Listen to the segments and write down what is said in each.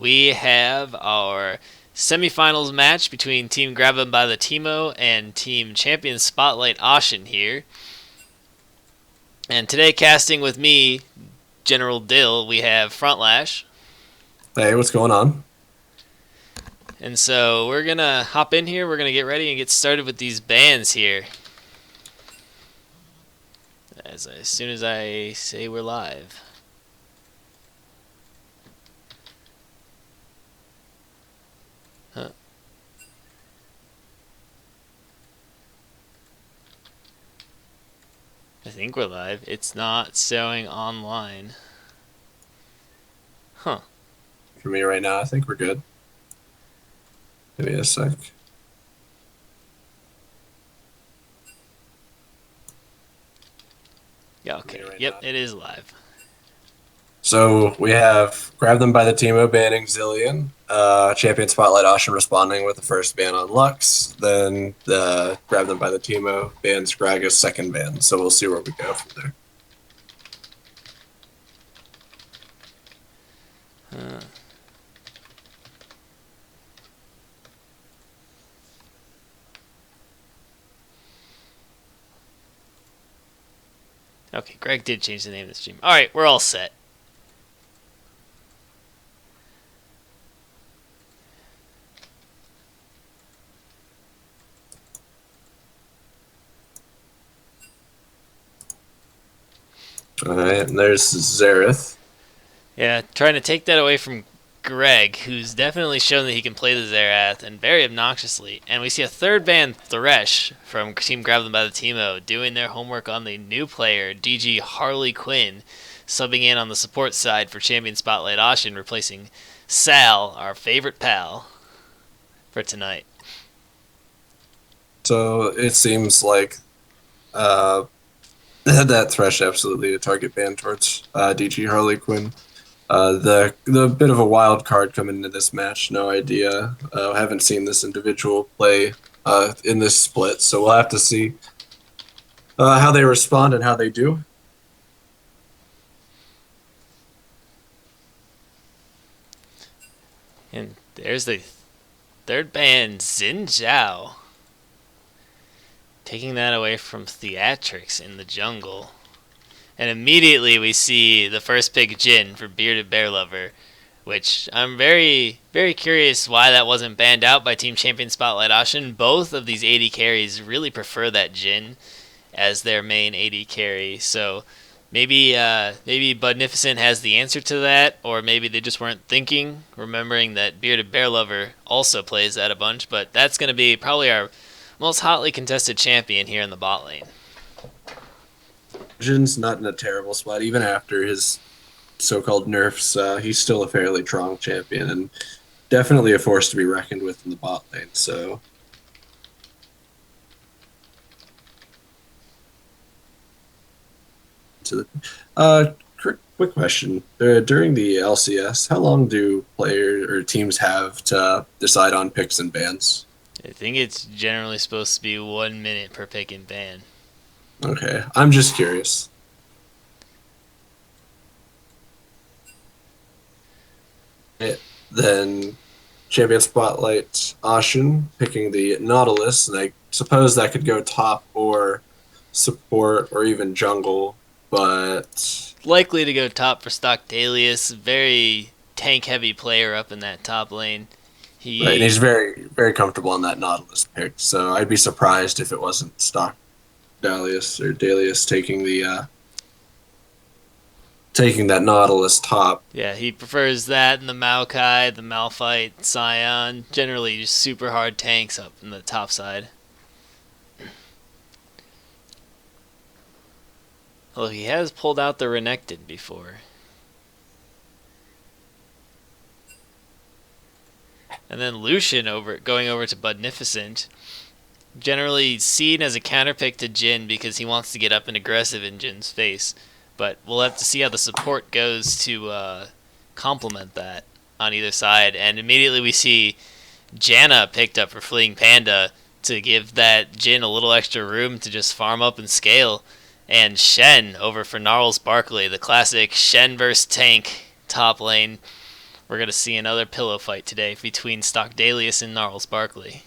we have our semifinals match between Team Grab 'em by the Timo and Team Champion Spotlight Ashen here. And today, casting with me, General Dill, we have Frontlash. Hey, what's going on? And so we're going to hop in here. We're going to get ready and get started with these bands here. As soon as I say we're live. Huh. I think we're live. It's not showing online. Huh. For me right now, I think we're good. Give me a sec. Yeah, okay. Yep, it is live. So we have Grab Them by the Timo banning Zillion, Champion Spotlight Ashen responding with the first ban on Lux, then the Grab Them by the Timo bans Gragas second ban. So we'll see where we go from there. Okay, Greg did change the name of the stream. Alright, we're all set. All right, and there's Xerath. Yeah, trying to take that away from Greg, who's definitely shown that he can play the Xerath, and very obnoxiously. And we see a third ban Thresh from Team Grab Them by the Timo doing their homework on the new player, DG Harley Quinn, subbing in on the support side for Champion Spotlight Ashen, replacing Sal, our favorite pal, for tonight. So it seems like that Thresh absolutely a target ban towards DG Harley Quinn. The bit of a wild card coming into this match, no idea. Haven't seen this individual play in this split, so we'll have to see how they respond and how they do. And there's the third ban, Xin Zhao, taking that away from Theatrics in the jungle. And immediately we see the first pick Jin for Bearded Bear Lover, which I'm very, very curious why that wasn't banned out by Team Champion Spotlight Ashen. Both of these AD carries really prefer that Jin as their main AD carry, so maybe Budnificent has the answer to that, or maybe they just weren't thinking, remembering that Bearded Bear Lover also plays that a bunch, but that's going to be probably our most hotly contested champion here in the bot lane. Jin's not in a terrible spot, even after his so-called nerfs. He's still a fairly strong champion and definitely a force to be reckoned with in the bot lane. So, quick question: during the LCS, how long do players or teams have to decide on picks and bans? I think it's generally supposed to be 1 minute per pick and ban. Okay, I'm just curious. Then Champion Spotlight Ashen picking the Nautilus, and I suppose that could go top or support or even jungle, but Likely to go top for Stock Dalius, very tank heavy player up in that top lane. right, and he's very, very comfortable on that Nautilus pick, so I'd be surprised if it wasn't Stock Dalius or Dalius taking that Nautilus top. Yeah, he prefers that and the Maokai, the Malphite, Scion. Generally, just super hard tanks up in the top side. Well, he has pulled out the Renekton before. And then Lucian going over to Budnificent. Generally seen as a counterpick to Jin because he wants to get up and aggressive in Jin's face. But we'll have to see how the support goes to complement that on either side. And immediately we see Janna picked up for Fleeing Panda to give that Jin a little extra room to just farm up and scale. And Shen over for Gnarls Barkley, the classic Shen versus tank top lane. we're going to see another pillow fight today between Stockdalius and Gnarls Barkley.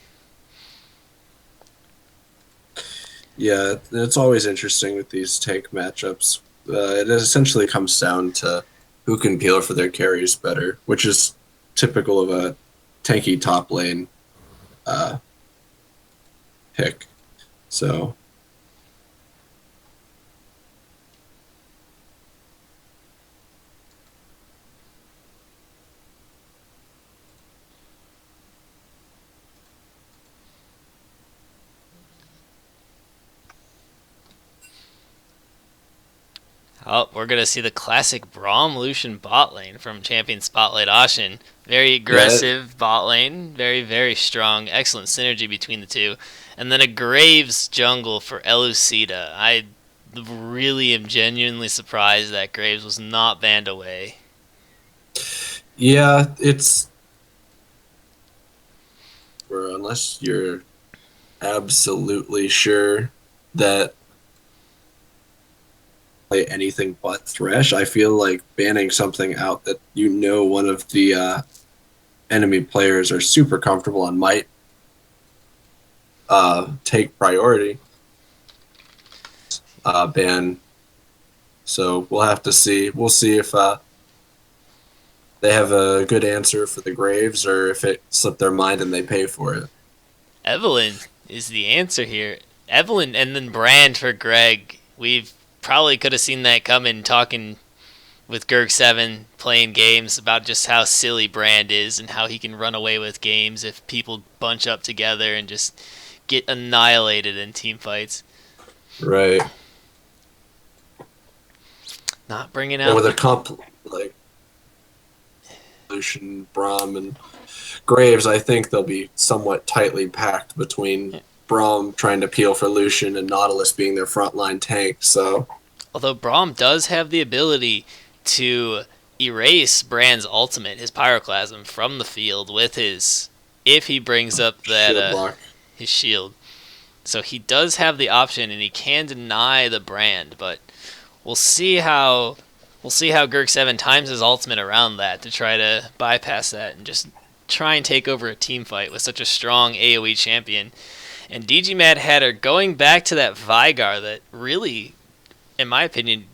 Yeah, it's always interesting with these tank matchups. It essentially comes down to who can peel for their carries better, which is typical of a tanky top lane uh, pick. So Oh, we're going to see the classic Braum Lucian bot lane from Champion Spotlight Ashen. Very yeah, aggressive bot lane. Very, very strong. Excellent synergy between the two. And then a Graves jungle for Elucida. I really am genuinely surprised that Graves was not banned away. yeah, it's or unless you're absolutely sure that play anything but Thresh, I feel like banning something out that one of the enemy players are super comfortable and might take priority ban. So we'll have to see. We'll see if they have a good answer for the Graves or if it slipped their mind and they pay for it. Evelyn is the answer here. Evelyn and then Brand for Greg. We've probably could have seen that coming talking with Gerg7 playing games about just how silly Brand is and how he can run away with games if people bunch up together and just get annihilated in team fights. Right. Not bringing And out with a the comp like Lucian, Braum, and Graves, I think they'll be somewhat tightly packed between Braum trying to peel for Lucian and Nautilus being their frontline tank. So, although Braum does have the ability to erase Brand's ultimate, his pyroclasm, from the field with his if he brings up that shield block. his shield. So he does have the option and he can deny the Brand, but we'll see how Gerg7 times his ultimate around that to try to bypass that and just try and take over a team fight with such a strong AoE champion. And DG Mad Hatter going back to that Vigar that really, in my opinion,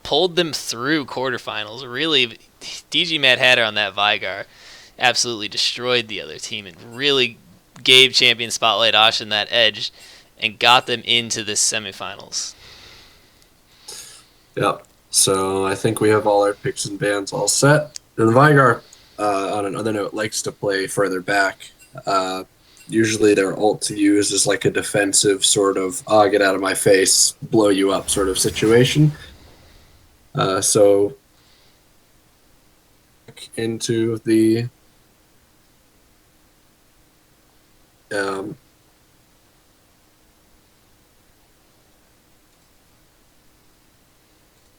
pulled them through quarterfinals. Really, DG Mad Hatter on that Vigar absolutely destroyed the other team and really gave Champion Spotlight Ashen that edge and got them into this semifinals. Yep. So I think we have all our picks and bans all set. And Vigar, on another note, likes to play further back. Usually their ult to use is like a defensive sort of, get out of my face, blow you up sort of situation. So into the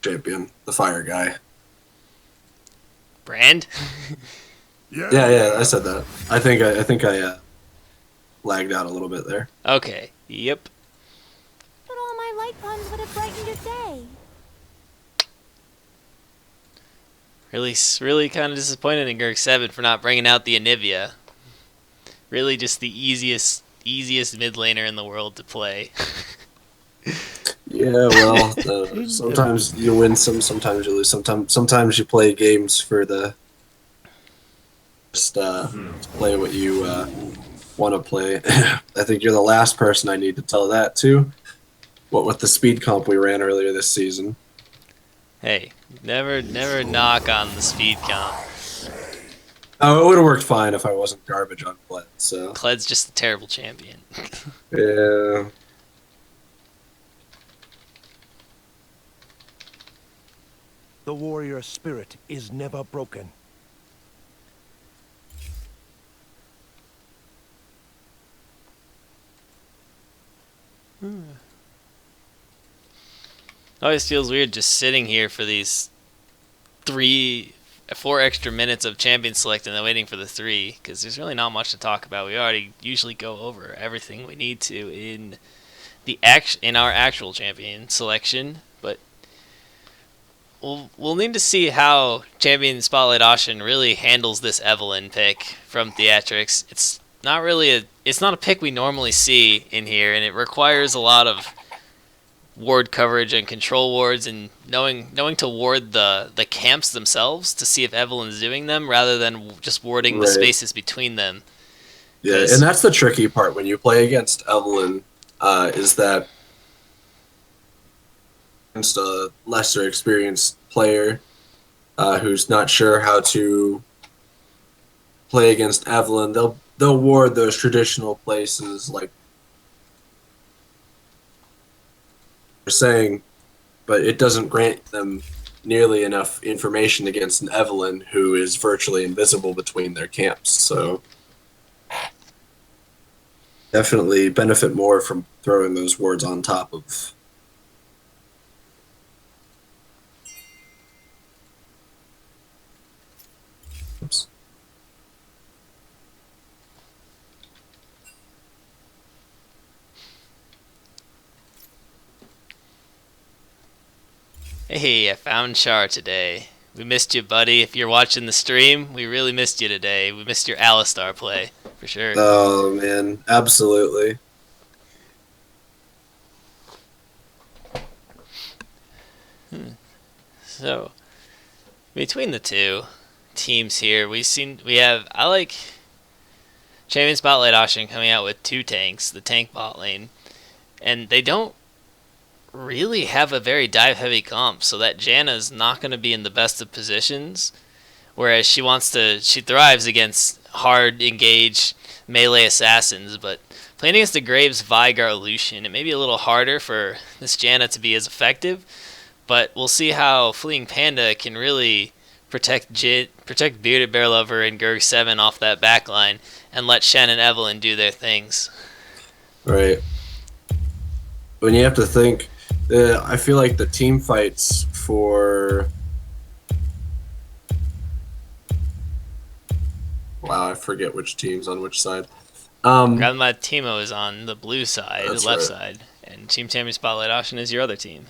champion, the fire guy. Brand? Yeah, I said that. I think I lagged out a little bit there. Okay, yep. But all my light puns would have brightened your day. Really kind of disappointed in Gerg7 for not bringing out the Anivia. Really just the easiest mid laner in the world to play. Yeah, well, sometimes you win some, sometimes you lose. Sometimes you play games for the just play what you want to play. I think you're the last person I need to tell that to. What with the speed comp we ran earlier this season. Hey, never knock on the speed comp. Oh, it would have worked fine if I wasn't garbage on Kled. So Kled's just a terrible champion. yeah. The warrior spirit is never broken. Always feels weird just sitting here for these 4 extra minutes of champion select and then waiting for the 3, because there's really not much to talk about. We already usually go over everything we need to in our actual champion selection, but we'll need to see how Champion Spotlight Auction really handles this Evelyn pick from Theatrics. It's not a pick we normally see in here, and it requires a lot of ward coverage and control wards and knowing to ward the camps themselves to see if Evelyn's doing them rather than just warding the spaces between them. Yeah, and that's the tricky part when you play against Evelyn, is that against a lesser experienced player who's not sure how to play against Evelyn, they'll ward those traditional places like you're saying, but it doesn't grant them nearly enough information against an Evelyn who is virtually invisible between their camps. So definitely benefit more from throwing those wards on top of. Oops. Hey, I found Char today. We missed you, buddy. If you're watching the stream, we really missed you today. We missed your Alistar play, for sure. Oh, man. Absolutely. So, between the two teams here, I like Champion Spotlight Auction coming out with two tanks, the tank bot lane, and they don't really have a very dive heavy comp, so that Janna's not going to be in the best of positions, whereas she thrives against hard engage melee assassins, but playing against the Graves Vigar Lucian, it may be a little harder for this Janna to be as effective, but we'll see how Fleeing Panda can really protect Bearded Bear Lover and Gurg 7 off that backline and let Shen and Evelyn do their things. Right. When you have to think, I feel like the team fights for... Wow, I forget which team's on which side. Grandma Timo is on the blue side, the left side, and Team Champion Spotlight Auction is your other team.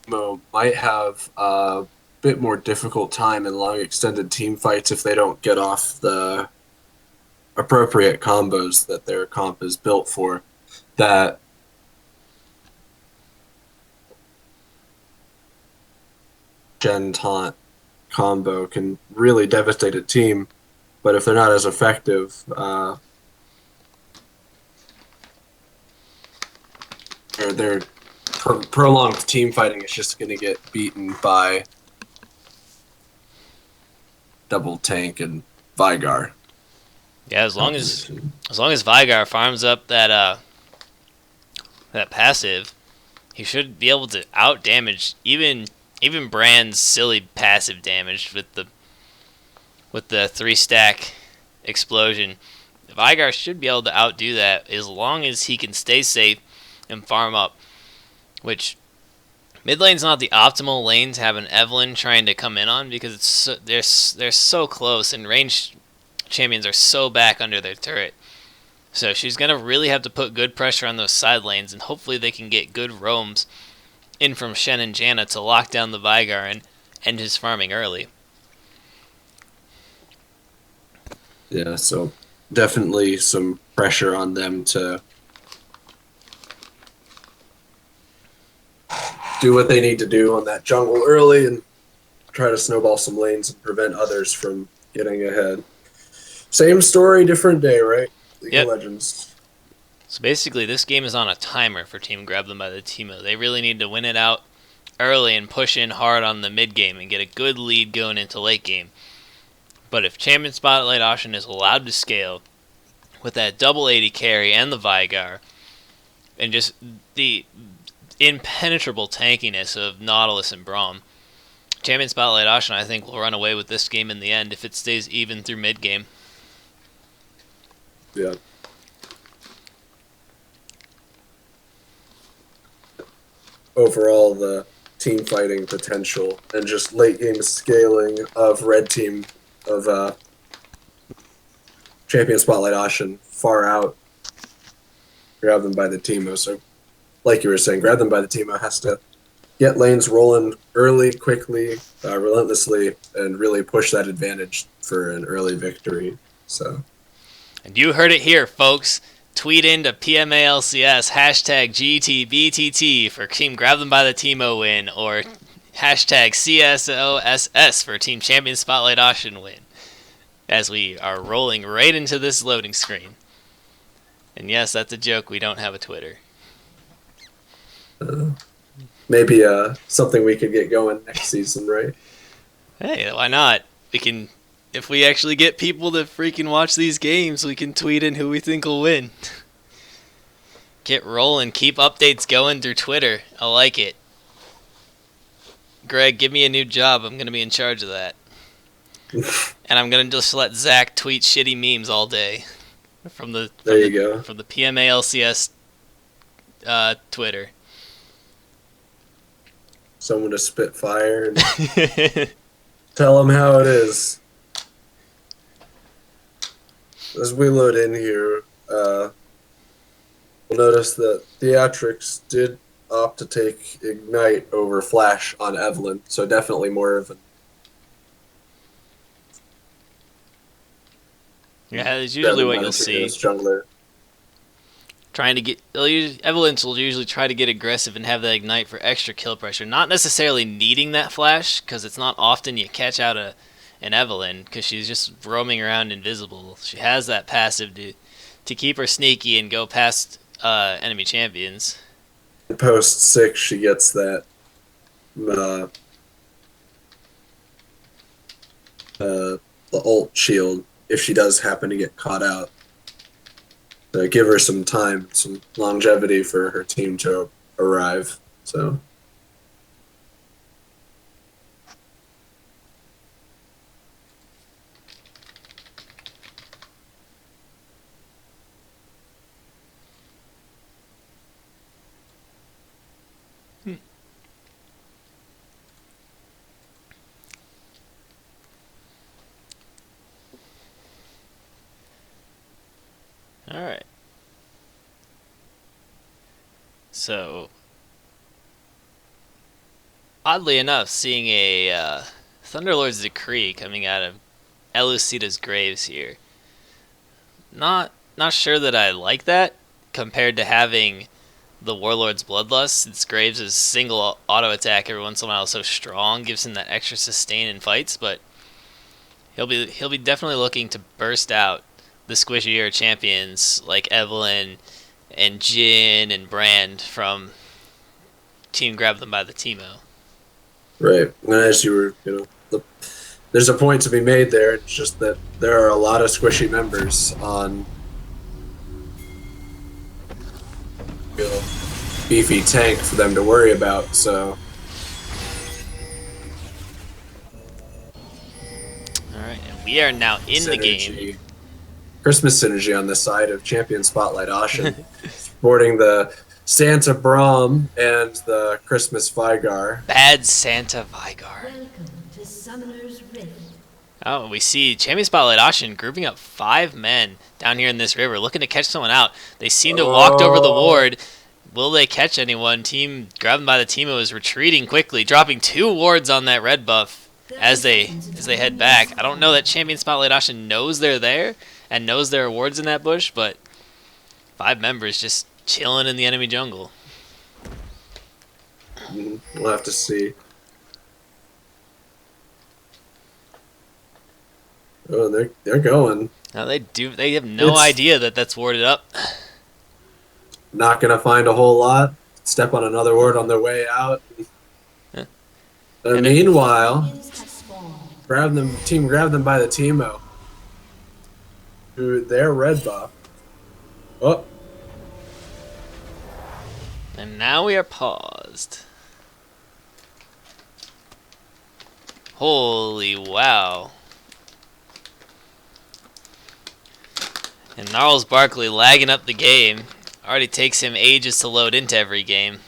Timo might have a bit more difficult time in long extended team fights if they don't get off the appropriate combos that their comp is built for. That Gen Taunt combo can really devastate a team, but if they're not as effective, their prolonged team fighting is just going to get beaten by double tank and Vigar. Yeah, as long as Vigar farms up that passive, he should be able to out damage even Brand's silly passive damage with the 3-stack explosion. Vigar should be able to outdo that as long as he can stay safe and farm up. Which mid lane's not the optimal lane to have an Evelyn trying to come in on because they're so close and ranged champions are so back under their turret. So she's gonna really have to put good pressure on those side lanes, and hopefully they can get good roams in from Shen and Janna to lock down the Vigar and end his farming early. Yeah, so definitely some pressure on them to do what they need to do on that jungle early and try to snowball some lanes and prevent others from getting ahead. Same story, different day, right? League of Legends. So basically, this game is on a timer for Team Grab Them by the Teemo. They really need to win it out early and push in hard on the mid game and get a good lead going into late game. But if Champion Spotlight Auction is allowed to scale with that double 80 carry and the Vigar, and just the impenetrable tankiness of Nautilus and Braum, Champion Spotlight Auction, I think, will run away with this game in the end if it stays even through mid game. Yeah. Overall, the team fighting potential and just late game scaling of red team of Champion Spotlight Auction far out. Grab them by the Teemo. So, like you were saying, Grab Them by the Teemo has to get lanes rolling early, quickly, relentlessly, and really push that advantage for an early victory. So, And you heard it here, folks. Tweet into PMALCS hashtag GTBTT for Team Grab Them by the Teemo win, or hashtag CSOSS for Team Champion Spotlight Auction win, as we are rolling right into this loading screen. And yes, that's a joke. We don't have a Twitter. maybe something we could get going next season, right? Hey, why not? We can, if we actually get people to freaking watch these games, we can tweet in who we think will win. Get rolling. Keep updates going through Twitter. I like it. Greg, give me a new job. I'm going to be in charge of that. And I'm going to just let Zach tweet shitty memes all day from the PMALCS Twitter. Someone to spit fire and tell them how it is. As we load in here, we'll notice that Theatrics did opt to take Ignite over Flash on Evelyn, so definitely more of an... Yeah, that's usually what you'll see. Jungler. Trying to get Evelyn's will usually try to get aggressive and have that Ignite for extra kill pressure. Not necessarily needing that Flash, because it's not often you catch out an Evelyn, because she's just roaming around invisible. She has that passive to keep her sneaky and go past enemy champions. Post 6, she gets that the ult shield if she does happen to get caught out. Give her some time, some longevity for her team to arrive. So. Alright. So, oddly enough, seeing a Thunderlord's Decree coming out of Elucida's Graves here. Not sure that I like that, compared to having the Warlord's Bloodlust, since Graves' single auto attack every once in a while is so strong, gives him that extra sustain in fights, but he'll be definitely looking to burst out the squishier champions like Evelyn and Jin and Brand from Team Grab Them by the Teemo. Right. And as you were, there's a point to be made there. It's just that there are a lot of squishy members on beefy tank for them to worry about, so. Alright, and we are now in the game. Christmas synergy on the side of Champion Spotlight Ashen, sporting the Santa Braum and the Christmas Vigar. Bad Santa Vigar. Welcome to Summoner's Rift. Oh, we see Champion Spotlight Ashen grouping up 5 men down here in this river, looking to catch someone out. They seem to have walked over the ward. Will they catch anyone? Team Grab Them by the Teemo is retreating quickly, dropping 2 wards on that red buff as they head back. I don't know that Champion Spotlight Ashen knows they're there and knows there are wards in that bush, but 5 members just chilling in the enemy jungle. We'll have to see. Oh, they're going. No, they have no idea that that's warded up. Not gonna find a whole lot. Step on another ward on their way out. Yeah. And meanwhile, Team Grab Them by the Teemo. Who their red buff. Oh. And now we are paused. Holy wow. And Gnarls Barkley lagging up the game. Already takes him ages to load into every game.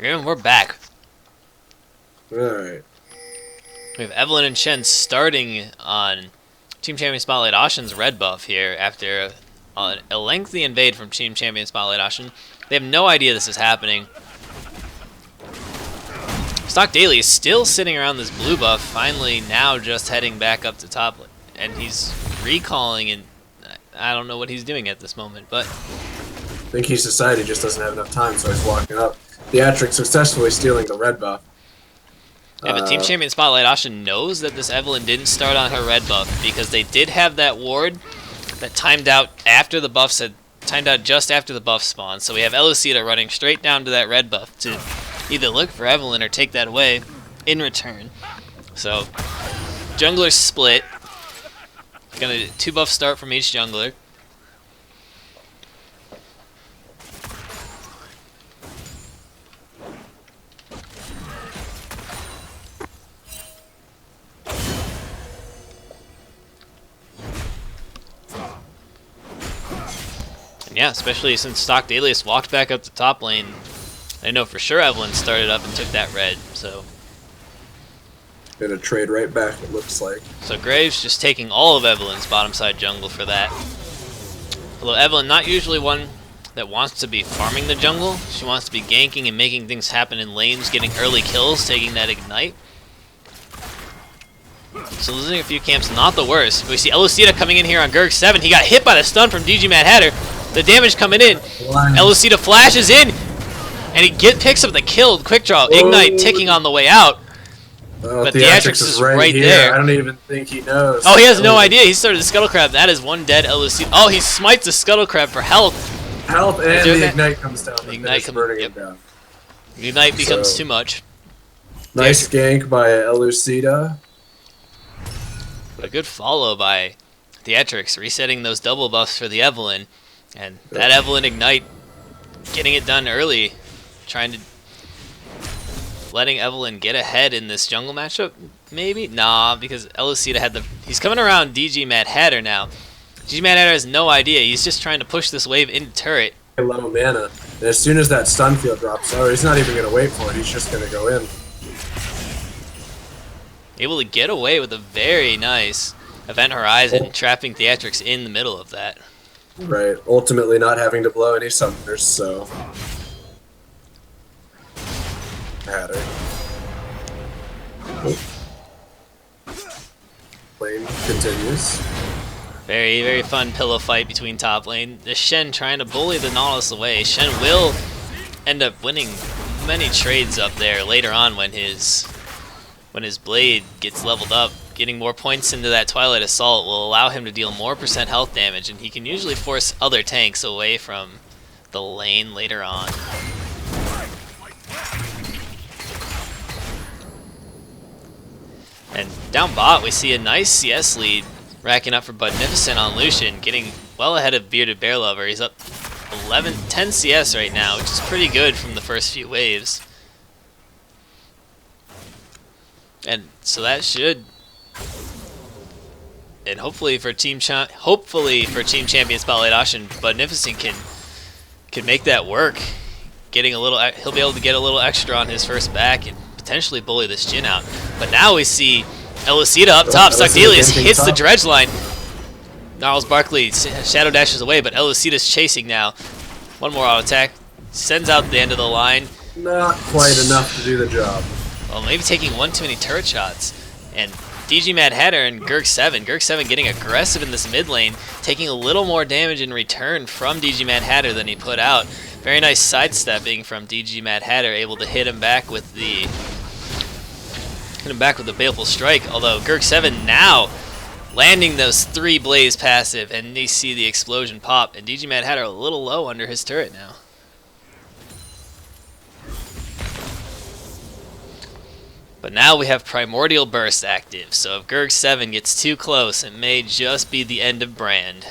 And we're back. Alright. We have Evelyn and Shen starting on Team Champion Spotlight Ashen's red buff here after a lengthy invade from Team Champion Spotlight Ashen. They have no idea this is happening. Stock Daily is still sitting around this blue buff, finally now just heading back up to top, and he's recalling, and I don't know what he's doing at this moment, but I think he's decided he just doesn't have enough time, so he's walking up. Theatric successfully stealing the red buff. yeah, but Team Champion Spotlight Ashen knows that this Evelyn didn't start on her red buff because they did have that ward that timed out after the buff just after the buff spawned. So we have Elucida running straight down to that red buff to either look for Evelyn or take that away in return. So jungler split. Gonna 2 buff start from each jungler. And yeah, especially since Stock Dalius walked back up the top lane, I know for sure Evelyn started up and took that red, so Gonna trade right back, it looks like. So Graves just taking all of Evelyn's bottom side jungle for that. Although Evelyn not usually one that wants to be farming the jungle. She wants to be ganking and making things happen in lanes, getting early kills, taking that ignite. So losing a few camps, not the worst. We see Elucida coming in here on Gurg 7. He got hit by the stun from DG Mad Hatter. The damage coming in. Elucida flashes in, and he picks up the kill. Quick draw, ignite ticking on the way out. But Theatrix is right there. I don't even think he knows. Oh, he has no idea. He started the Scuttle Crab. That is one dead Elucida. Oh, he smites the Scuttle Crab for health. Health and the ignite comes down. The ignite comes burning him down. The ignite becomes too much. Nice gank by Elucida. But a good follow by Theatrix, resetting those double buffs for the Evelyn. And that Evelyn ignite, getting it done early. Trying to... letting Evelyn get ahead in this jungle matchup, maybe? Nah, because Elucida had the... He's coming around DG Mad Hatter now. DG Mad Hatter has no idea. He's just trying to push this wave into turret. Low mana. And as soon as that stun field drops, he's not even going to wait for it. He's just going to go in. Able to get away with a very nice Event Horizon, trapping Theatrix in the middle of that. Right. Ultimately not having to blow any summoners, so... Hatter. Lane continues. Very, very fun pillow fight between top lane. The Shen trying to bully the Nautilus away. Shen will end up winning many trades up there later on when his blade gets leveled up. Getting more points into that Twilight Assault will allow him to deal more % health damage, and he can usually force other tanks away from the lane later on. And down bot, we see a nice CS lead racking up for Budnificent on Lucian, getting well ahead of Bearded Bear Lover. He's up 10 CS right now, which is pretty good from the first few waves. And so that should, and hopefully for Team Champion Spotlight Ashen, Budnificent can make that work. Getting a little, he'll be able to get a little extra on his first back and potentially bully this Jhin out. But now we see Elucida up top. Stockdelius hits the dredge line. Gnarls Barkley shadow dashes away, but Elucida's chasing now. One more auto attack. Sends out the end of the line. Not quite enough to do the job. Well, maybe taking one too many turret shots. And DG Mad Hatter and Gurg 7. Gurg 7 getting aggressive in this mid lane, taking a little more damage in return from DG Mad Hatter than he put out. Very nice sidestepping from DG Mad Hatter, able to hit him back with the Baleful Strike. Although Gurg 7 now landing those 3 Blaze passive, and you see the explosion pop. And DG Mad Hatter a little low under his turret now. But now we have Primordial Burst active, so if Gurg 7 gets too close, it may just be the end of Brand.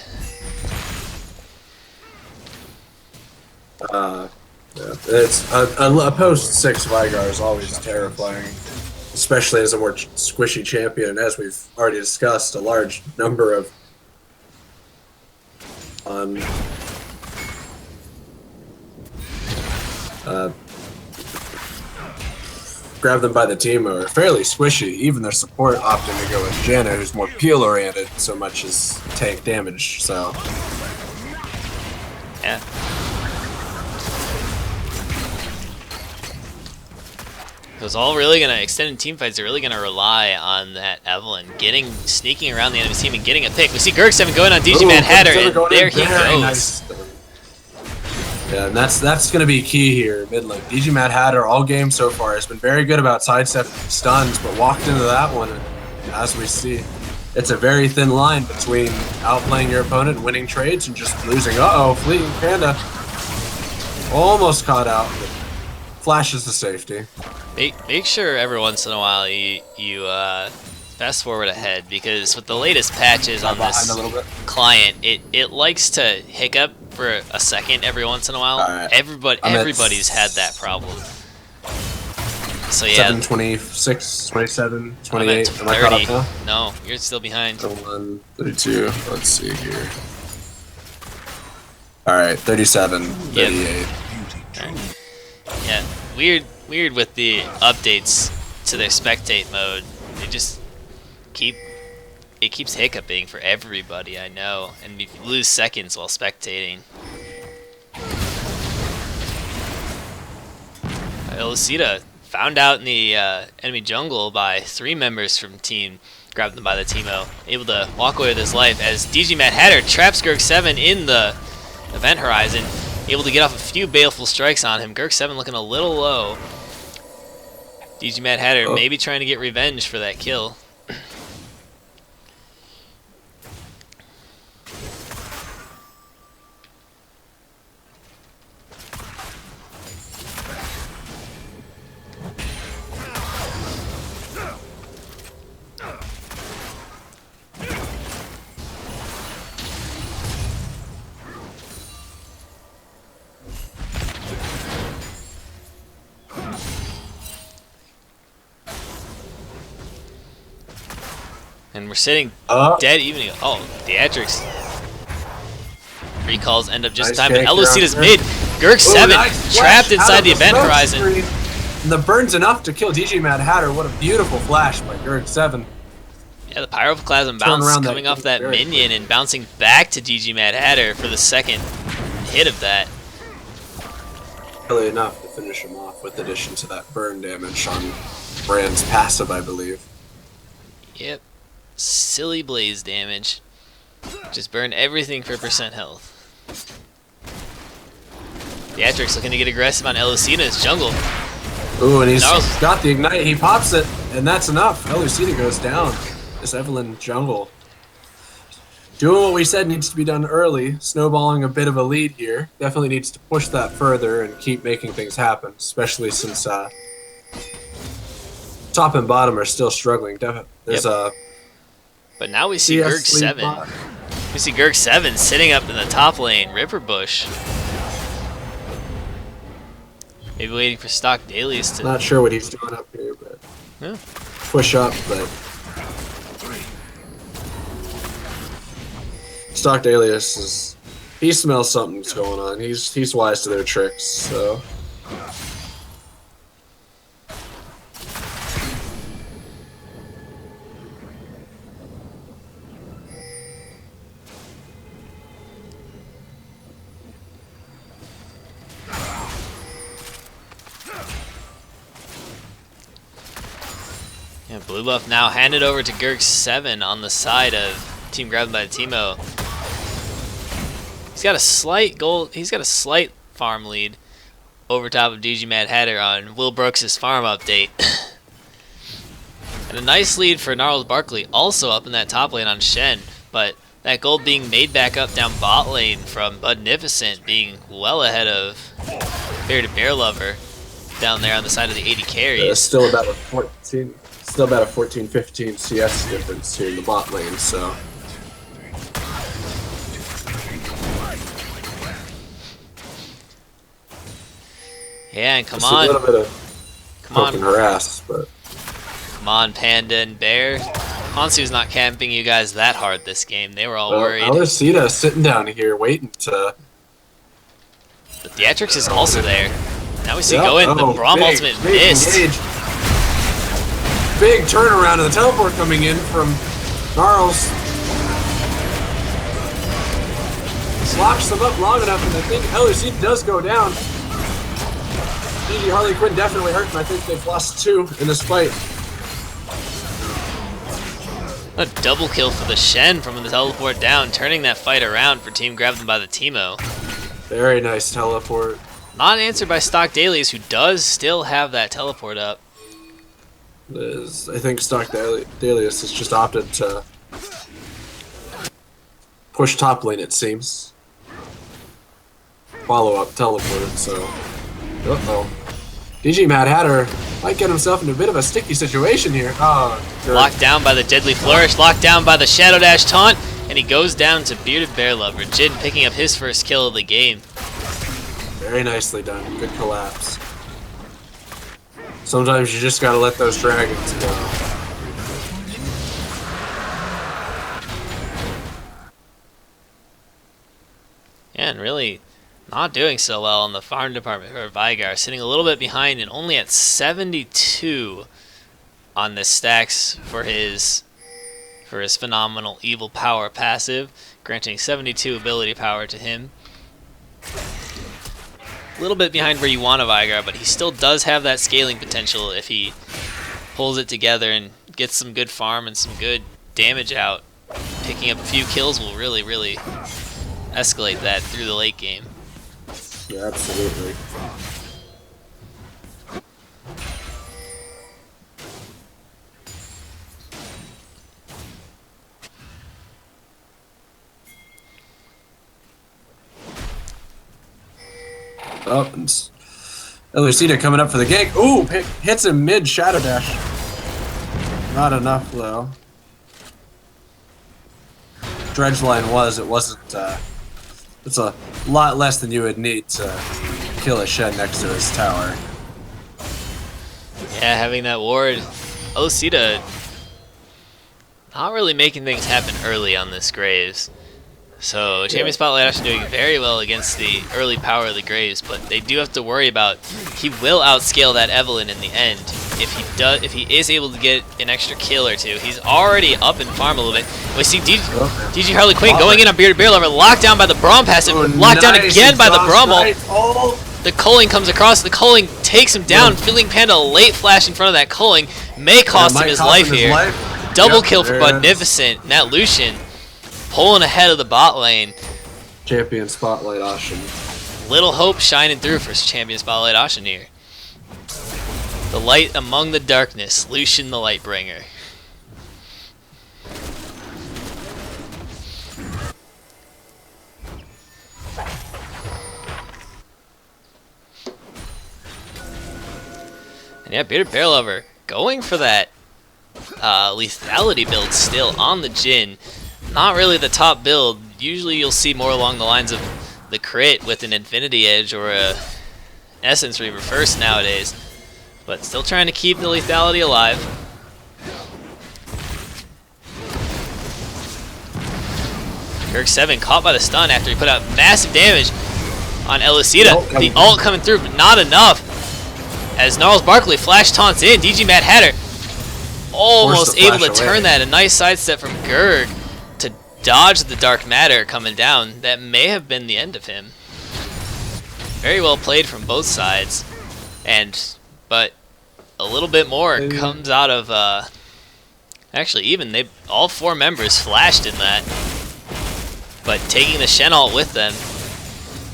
Yeah. It's a post 6 Vigar is always terrifying, especially as a more squishy champion. And as we've already discussed, a large number of Grab Them by the Team are fairly squishy. Even their support opting to go with Janna, who's more peel oriented so much as tank damage. So Yeah. Because all really gonna extended team fights are really gonna rely on that Evelyn sneaking around the enemy team and getting a pick. We see Gurk7 going on DG Mad Hatter, and there he goes. Nice. Yeah, and that's gonna be key here, mid lane. DG Mad Hatter all game so far has been very good about sidestepping stuns, but walked into that one, and as we see, it's a very thin line between outplaying your opponent and winning trades and just losing. Uh-oh, Fleeting Panda almost caught out, but flashes to safety. Make sure every once in a while you fast forward ahead, because with the latest patches on this client, it likes to hiccup for a second every once in a while. Right. Everybody's had that problem. So yeah. 7, 26, 27, I'm 28. at Am I caught up 30. now? No, you're still behind. 31, 32. Let's see here. Alright, 37, 38. Right. Yeah, weird with the updates to their spectate mode. They just it keeps hiccuping for everybody, I know, and you lose seconds while spectating. Illucida found out in the enemy jungle by 3 members from team, grabbed them by the Teemo, able to walk away with his life as DG Mad Hatter traps Gurk7 in the event horizon, able to get off a few baleful strikes on him. Gurk7 looking a little low. DG Mad Hatter maybe trying to get revenge for that kill. And we're sitting dead even. Oh, Theatrics. Recalls end up just in time, but Elucida's mid. Gurk7 trapped inside the event horizon. And the burn's enough to kill DG Mad Hatter. What a beautiful flash by Gurk7. Yeah, the Pyroclasm bounce coming off that minion and bouncing back to DG Mad Hatter for the second hit of that. Really enough to finish him off with addition to that burn damage on Brand's passive, I believe. Yep. Silly blaze damage. Just burn everything for percent health. Theatrics looking to get aggressive on Elucida's jungle. Ooh, and he's got the ignite. He pops it, and that's enough. Elucida goes down. This Evelyn jungle doing what we said needs to be done early. Snowballing a bit of a lead here. Definitely needs to push that further and keep making things happen, especially since top and bottom are still struggling. There's a But now we see Gurk7. We see Gurk7 sitting up in the top lane, Ripper Bush. Maybe waiting for Stock Dailies to... Not sure what he's doing up here, but... Yeah. Push up, but... Stock Dailius is... He smells something's going on. He's wise to their tricks, so... Yeah, blue buff now handed over to Gurk7 on the side of Team Grabbed by the Teemo. He's got a slight farm lead over top of DG Mad Hatter on Will Brooks' farm update. And a nice lead for Gnarls Barkley, also up in that top lane on Shen, but that gold being made back up down bot lane from Budnificent, being well ahead of Bearded Bear Lover down there on the side of the 80 carries. Still about a 14-15 CS difference here in the bot lane, so... Yeah, and come just on. a little bit of poke and harass, but... Come on, Panda and Bear. Hansu's not camping you guys that hard this game. They were all worried. Alicita sitting down here waiting to... The Theatrics is also there. Now we see go in the Braum ultimate missed. big turnaround and the teleport coming in from Gnarls. Locks them up long enough, and I think LEC does go down. GG Harley Quinn definitely hurt, and I think they've lost 2 in this fight. A double kill for the Shen from the teleport down, turning that fight around for Team Grab Them by the Teemo. Very nice teleport. Not answered by Stock Dalius, who does still have that teleport up. I think Stock Dalius has just opted to push top lane, it seems. Follow-up teleported, so... Uh-oh. DG Mad Hatter might get himself into a bit of a sticky situation here. Oh, locked down by the Deadly Flourish, locked down by the Shadow Dash taunt, and he goes down to Bearded Bear Lover. Jin picking up his first kill of the game. Very nicely done. Good collapse. Sometimes you just gotta let those dragons go. Yeah, and really not doing so well in the farm department for Vigar, sitting a little bit behind and only at 72 on the stacks for his phenomenal evil power passive, granting 72 ability power to him. A little bit behind where you want a Vigar, but he still does have that scaling potential if he pulls it together and gets some good farm and some good damage out. Picking up a few kills will really, really escalate that through the late game. Yeah, absolutely. Oh, and Elucida coming up for the gank. Ooh, hits him mid Shadow Dash. Not enough though. Dredge line it wasn't, it's a lot less than you would need to kill a Shen next to his tower. Yeah, having that ward. Elucida not really making things happen early on this Graves. So Champion Spotlight actually doing very well against the early power of the Graves, but they do have to worry about he will outscale that Evelynn in the end. If he is able to get an extra kill or two. He's already up in farm a little bit. We see DG Harley Quinn going in on Bearded Bear Lover, locked down by the Braum passive, locked down again by the Braum ult. The culling comes across, the culling takes him down. Feeling Panda late flash in front of that culling may cost him his life here. Double kill for Magnificent, and that Lucian pulling ahead of the bot lane. Champion Spotlight Ashen. Little hope shining through for Champion Spotlight Ashen here. The light among the darkness, Lucian the Lightbringer. And yeah, Bearded Bear Lover going for that lethality build still on the Jhin. Not really the top build. Usually you'll see more along the lines of the crit with an Infinity Edge or a Essence Reaver first nowadays. But still trying to keep the lethality alive. Kirk 7 caught by the stun after he put out massive damage on Elucida. The ult coming through, but not enough. As Gnarls Barkley flash taunts in, DG Mad Hatter almost able to turn that. A nice sidestep from Gurg to dodge the Dark Matter coming down. That may have been the end of him. Very well played from both sides. But a little bit more comes out of, actually even all 4 members flashed in that. But taking the Shen ult with them,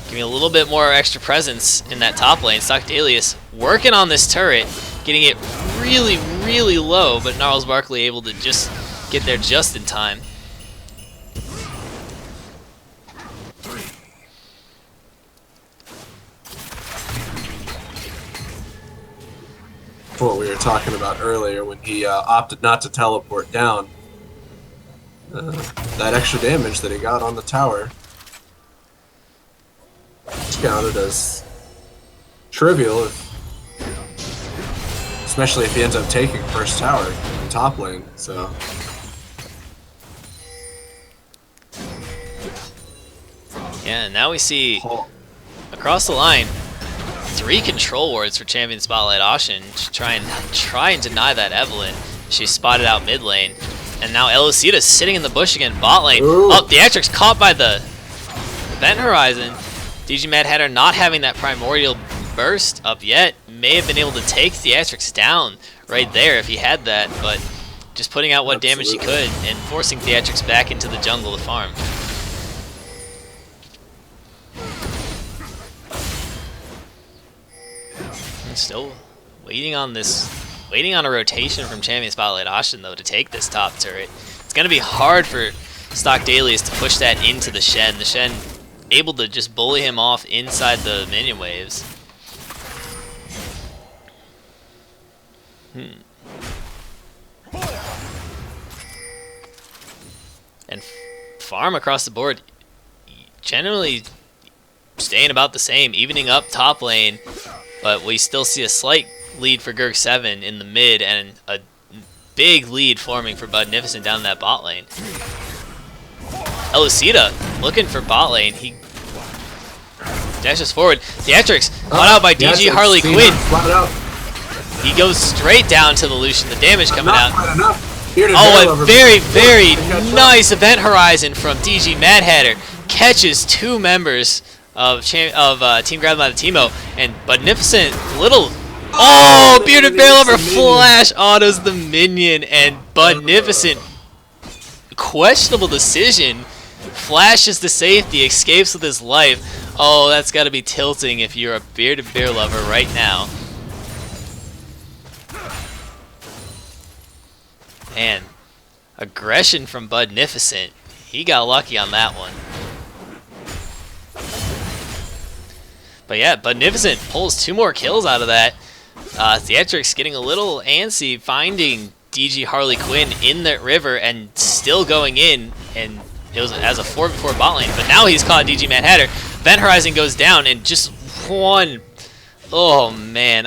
giving a little bit more extra presence in that top lane. Stock Dalius working on this turret, getting it really, really low, but Gnarls Barkley able to just get there just in time. What we were talking about earlier when he opted not to teleport down. That extra damage that he got on the tower is counted as trivial, especially if he ends up taking first tower in top lane. So yeah, now we see across the line 3 control wards for Champion Spotlight Ashen to try and deny that Evelynn. She spotted out mid lane. And now Elocita's sitting in the bush again, bot lane. Ooh. Oh, Theatrix caught by the Event Horizon. DG Mad Hatter not having that Primordial Burst up yet. May have been able to take Theatrix down right there if he had that, but just putting out what damage he could and forcing Theatrix back into the jungle to farm. And still waiting on a rotation from Champion Spotlight Ashen though to take this top turret. It's gonna be hard for Stock Dailies to push that into the Shen. The Shen able to just bully him off inside the minion waves. And farm across the board, generally staying about the same, evening up top lane, but we still see a slight lead for Gurk7 in the mid and a big lead forming for Budnificent down that bot lane. Elocita looking for bot lane. He dashes forward. Theatrix caught out by DG Harley Quinn. He goes straight down to the Lucian. The damage coming out. Oh, a very, very nice Event Horizon from DG Mad Hatter. Catches two members of Team Grab by the Teemo. And Budnificent, little... Oh, Bearded Bear Lover flash autos the minion. And Budnificent, questionable decision. Flashes to safety, escapes with his life. Oh, that's got to be tilting if you're a Bearded Bear Lover right now. Man, aggression from Budnificent. He got lucky on that one. But yeah, Budnificent pulls 2 more kills out of that. Theatrix getting a little antsy, finding DG Harley Quinn in that river and still going in, and it was as a 4v4 bot lane. But now he's caught DG Mad Hatter. Event Horizon goes down and just one. Oh man,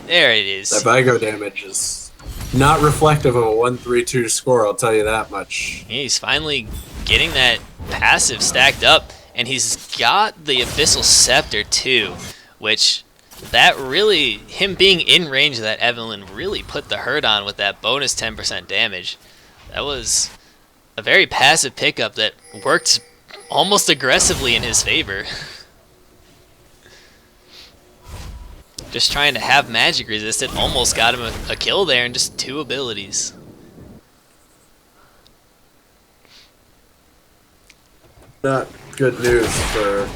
there it is. That Vigo damage is not reflective of a 1-3-2 score, I'll tell you that much. He's finally getting that passive stacked up, and he's got the Abyssal Scepter too, which that really, him being in range of that Evelyn really put the hurt on with that bonus 10% damage. That was a very passive pickup that worked almost aggressively in his favor. Just trying to have magic resistant, almost got him a kill there in just 2 abilities. Not good news for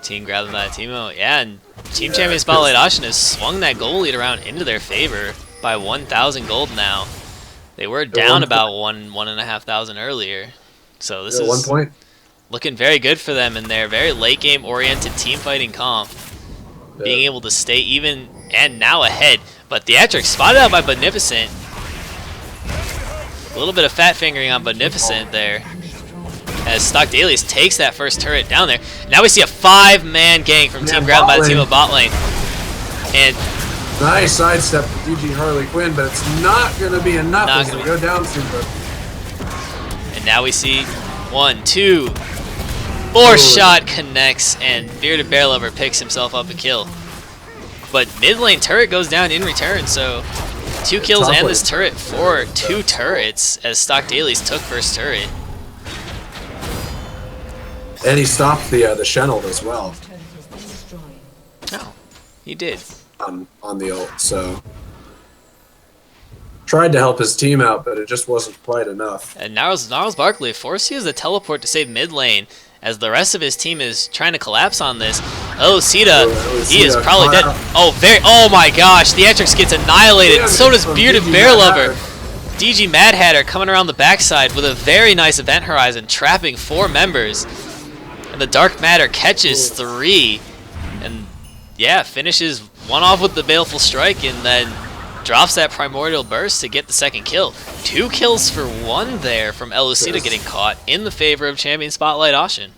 Team Grab by Teemo. Yeah, and Team Champion Spotlight Ashen has swung that goal lead around into their favor by 1,000 gold now. They were down about 1,500 earlier. So this is 1 point. Looking very good for them in their very late game oriented team fighting comp. Being able to stay even and now ahead. But Theatrix spotted out by Budnificent. A little bit of fat fingering on Budnificent there. As Stock Dailies takes that first turret down there. Now we see a 5-man gang from Team Grab by the Teemo bot lane. And nice sidestep to DG Harley Quinn, but it's not going to be enough as they go down super. And now we see 1, 2, 4 shot connects, and Bearded Bear Lover picks himself up a kill. But mid lane turret goes down in return, so 2 kills and this turret for 2 turrets as Stock Dailies took first turret. And he stopped the Shenald as well. Oh, he did. On the ult, so tried to help his team out, but it just wasn't quite enough. And Gnarls Barkley forced to use the teleport to save mid lane as the rest of his team is trying to collapse on this. Elocita, he is probably dead. Oh my gosh, Theatrix gets annihilated. So does Bearded Bear Lover. DG Mad Hatter coming around the backside with a very nice Event Horizon, trapping 4 members. And the Dark Matter catches 3. And yeah, finishes one off with the Baleful Strike and then drops that Primordial Burst to get the second kill. 2 kills for 1 there from Elocita getting caught in the favor of Champion Spotlight Ashen.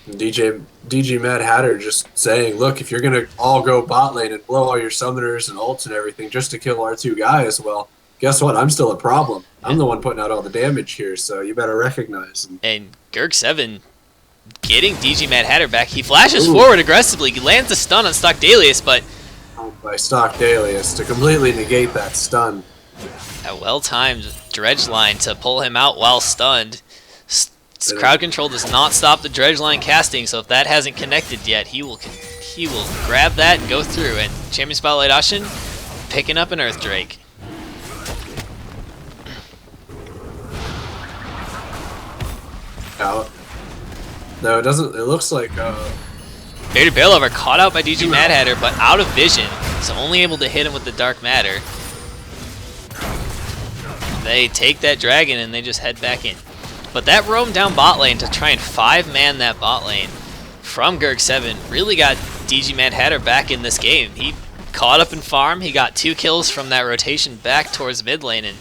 DG Mad Hatter just saying, look, if you're going to all go bot lane and blow all your summoners and ults and everything just to kill our 2 guys, well, guess what? I'm still a problem. I'm the one putting out all the damage here, so you better recognize. And Gurk7 getting DG Mad Hatter back. He flashes forward aggressively. He lands a stun on Stock Dailius, but by Stock Dalius to completely negate that stun. A well-timed dredge line to pull him out while stunned. Crowd control does not stop the dredge line casting, so if that hasn't connected yet, he will grab that and go through. And Champion Spotlight Ashen picking up an Earth Drake. Out. No, it doesn't. It looks like Bearded Bear Lover caught out by DG Mad Hatter, but out of vision, so only able to hit him with the Dark Matter. They take that dragon and they just head back in. But that roam down bot lane to try and 5-man that bot lane from Gerg7 really got DG Mad Hatter back in this game. He caught up in farm, he got 2 kills from that rotation back towards mid lane, and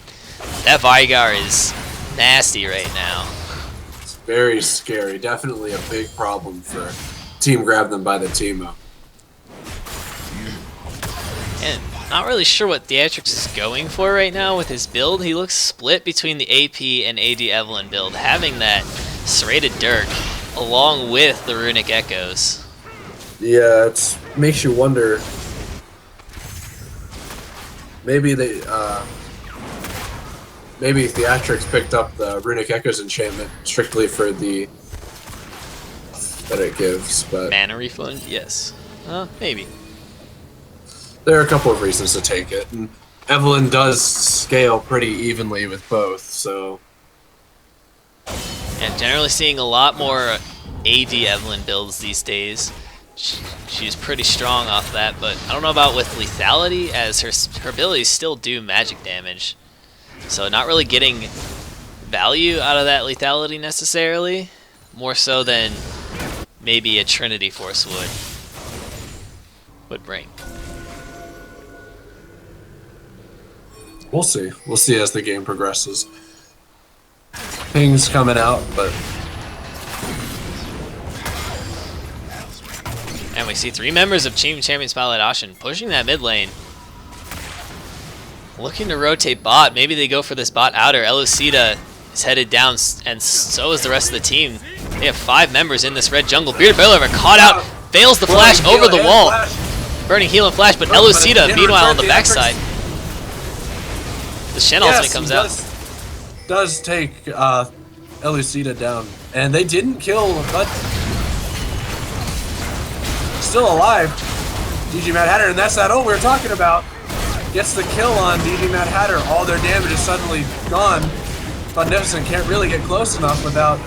that Veigar is nasty right now. it's very scary. Definitely a big problem for Team Grab Them by the Teemo. And not really sure what Theatrix is going for right now with his build. He looks split between the AP and AD Evelyn build, having that serrated Dirk along with the Runic Echoes. Yeah, it makes you wonder. Maybe maybe Theatrix picked up the Runic Echoes enchantment strictly for the that it gives, but Mana refund? Yes. Maybe. there are a couple of reasons to take it. And Evelyn does scale pretty evenly with both, so And generally seeing a lot more AD Evelyn builds these days. She's pretty strong off that, but I don't know about with lethality, as her abilities still do magic damage. So not really getting value out of that lethality necessarily, more so than maybe a Trinity Force would bring. we'll see. We'll see as the game progresses. Things coming out, but And we see 3 members of Team Champion Spotlight Ashen pushing that mid lane. Looking to rotate bot. Maybe they go for this bot outer. Elucida is headed down, and so is the rest of the team. They have 5 members in this red jungle. Bearded Bear Lover caught out, fails the flash over the wall. Burning heal and flash, but Elucida, meanwhile, on the backside. The Shen ultimate comes out. Does take Elucida down, and they didn't kill, but still alive. DG Mad Hatter, and that's that ult we were talking about. Gets the kill on DG Mad Hatter. All their damage is suddenly gone. Magnificent can't really get close enough without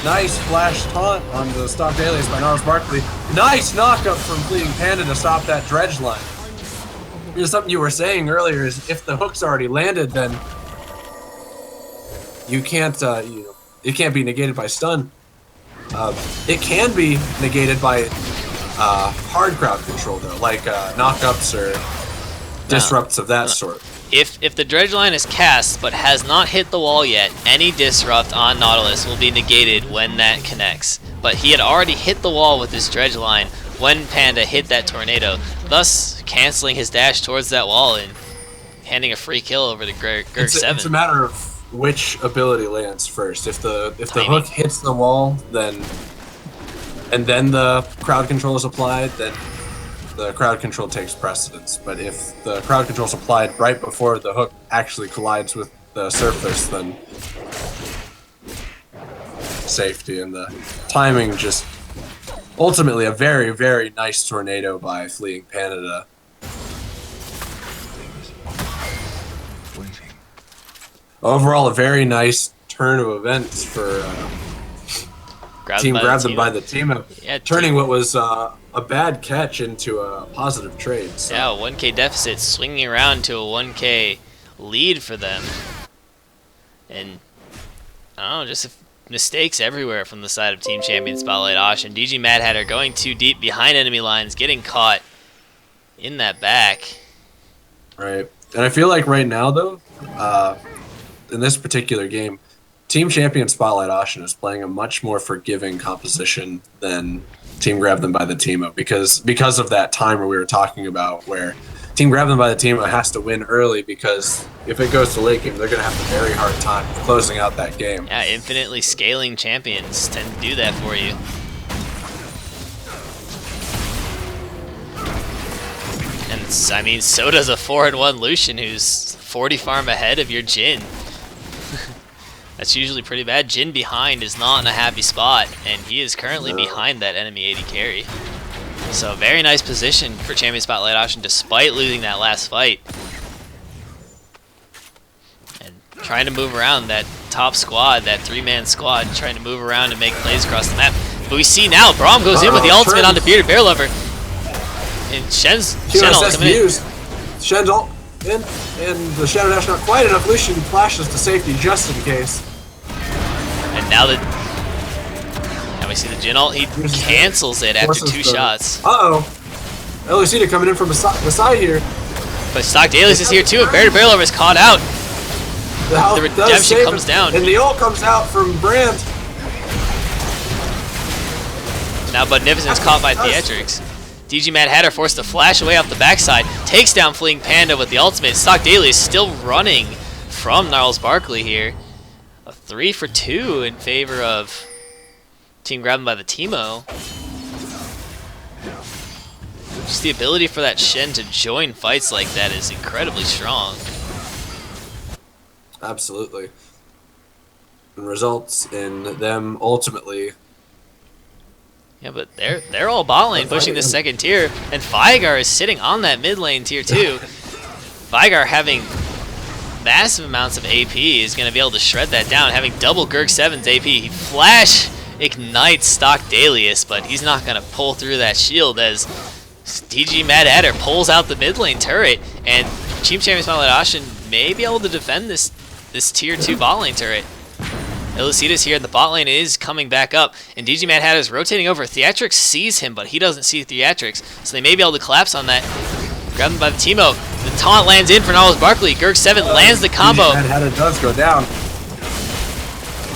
nice flash taunt on the Stock Dalius by Gnarls Barkley. Nice knockup from Fleeting Panda to stop that dredge line. Here's something you were saying earlier: is if the hook's already landed, then you can't, it can't be negated by stun. It can be negated by hard crowd control though, like knockups or disrupts of that sort. If the dredge line is cast but has not hit the wall yet, any disrupt on Nautilus will be negated when that connects. But he had already hit the wall with his dredge line when Panda hit that tornado, thus canceling his dash towards that wall and handing a free kill over to Gerg7. It's a matter of which ability lands first. If the hook hits the wall, then the crowd control is applied, then the crowd control takes precedence. But if the crowd control is applied right before the hook actually collides with the surface, then safety, and the timing just ultimately a very, very nice tornado by Fleeing Panda. Overall, a very nice turn of events for Team Grab Them by the Teemo. Yeah, turning what was a bad catch into a positive trade. So. Yeah, a 1k deficit swinging around to a 1k lead for them. And, I don't know, just mistakes everywhere from the side of Team Champion Spotlight Ashen. DG Mad Hatter going too deep behind enemy lines, getting caught in that back. Right. And I feel like right now, though, in this particular game, Team Champion Spotlight Ashen is playing a much more forgiving composition than Team Grab Them by the Teemo because of that timer we were talking about, where Team Grab Them by the Teemo has to win early, because if it goes to late game, they're going to have a very hard time closing out that game. Yeah, infinitely scaling champions tend to do that for you. I mean, so does a 4-1 Lucian who's 40 farm ahead of your Jhin. That's usually pretty bad. Jhin behind is not in a happy spot, and he is currently behind that enemy AD carry. So very nice position for Champion Spotlight Option despite losing that last fight. And trying to move around that top squad, that 3-man squad, trying to move around and make plays across the map. But we see now, Braum goes in with the ultimate onto Bearded Bear Lover. And Shen ult coming in. Shen's ult in, and the Shadow Dash not quite enough. Lucian flashes to safety just in case. And now we see the Jhin ult. He cancels it after 2 shots. Uh-oh. Lucina coming in from the side here. But Stock Dailies is here too, and Bearded Bear Lover is caught out. The redemption comes down. And the ult comes out from Brand. Now Magnificent's caught by Theatrics. DG Mad Hatter forced to flash away off the backside. Takes down Fleeing Panda with the ultimate. Stock Daily is still running from Gnarls Barkley here. A 3 for 2 in favor of Team Grabbing by the Teemo. Just the ability for that Shen to join fights like that is incredibly strong. Absolutely. And results in them ultimately. Yeah, but they're all bot lane pushing the second tier, and Vigar is sitting on that mid lane tier 2. Vigar having massive amounts of AP is going to be able to shred that down, having double Gurg 7's AP. He flash ignites Stock Dalius, but he's not going to pull through that shield as DG Mad Hatter pulls out the mid lane turret, and Team Champion Spotlight Ashen may be able to defend this tier 2 bot lane turret. Illucida's here, the bot lane is coming back up, and DG Mad Hatter is rotating over. Theatrics sees him, but he doesn't see Theatrics, so they may be able to collapse on that. Grab him by the Teemo. The taunt lands in for Gnarls Barkley. Gurg 7 lands the combo. DG Mad Hatter does go down.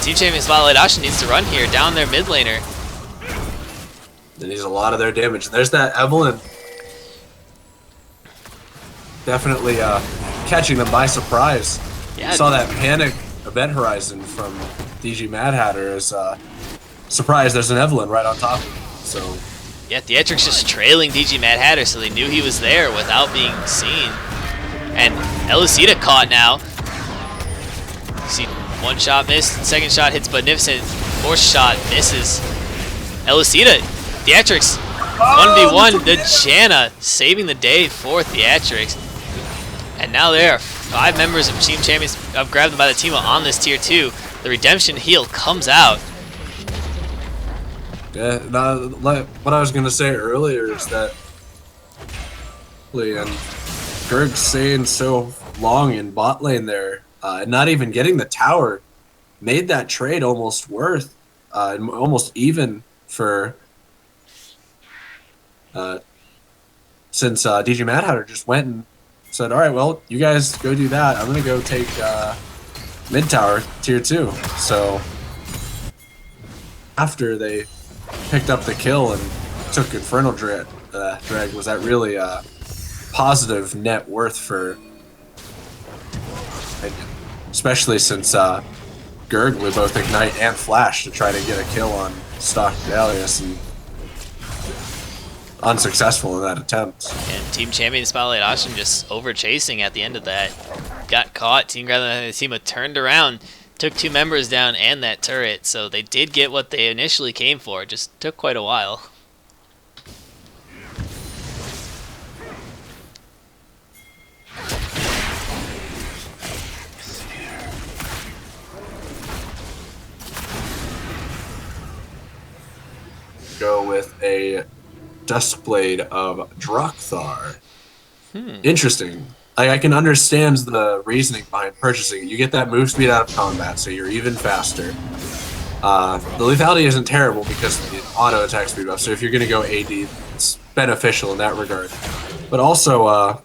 Team Champion Spotlight Ashen needs to run here, down their mid laner. It needs a lot of their damage. There's that Evelyn. Definitely catching them by surprise. Yeah. Saw that panic event horizon from DG Mad Hatter as surprised there's an Evelyn right on top of him. So yeah, Theatrics just trailing DG Mad Hatter, so they knew he was there without being seen. And Elucida caught now. See, 1 shot missed, 2nd shot hits Magnificent, 4th shot misses. Elucida, Theatrics, 1v1, the Janna saving the day for Theatrics. And now there are 5 members of Team Champions Grab Them by the Teemo on this tier 2. The redemption heal comes out. yeah, like what I was gonna say earlier is that and Gurg staying so long in bot lane there, and not even getting the tower, made that trade almost worth, and almost even for. Since DG Mad Hatter just went and said, all right, well, you guys go do that. I'm going to go take mid tower tier 2. So after they picked up the kill and took Infernal Drag, was that really positive net worth for, especially since Gurg would both ignite and flash to try to get a kill on Stock Dalius, and unsuccessful in that attempt. And Team Champion Spotlight Ashen just over chasing at the end of that. Got caught. Team Teemo turned around, took 2 members down and that turret. So they did get what they initially came for. Just took quite a while. Go with a Duskblade of Drakthar. Interesting. I can understand the reasoning behind purchasing it. You get that move speed out of combat, so you're even faster. The lethality isn't terrible because of the auto attack speed buff, so if you're going to go AD, it's beneficial in that regard. But also,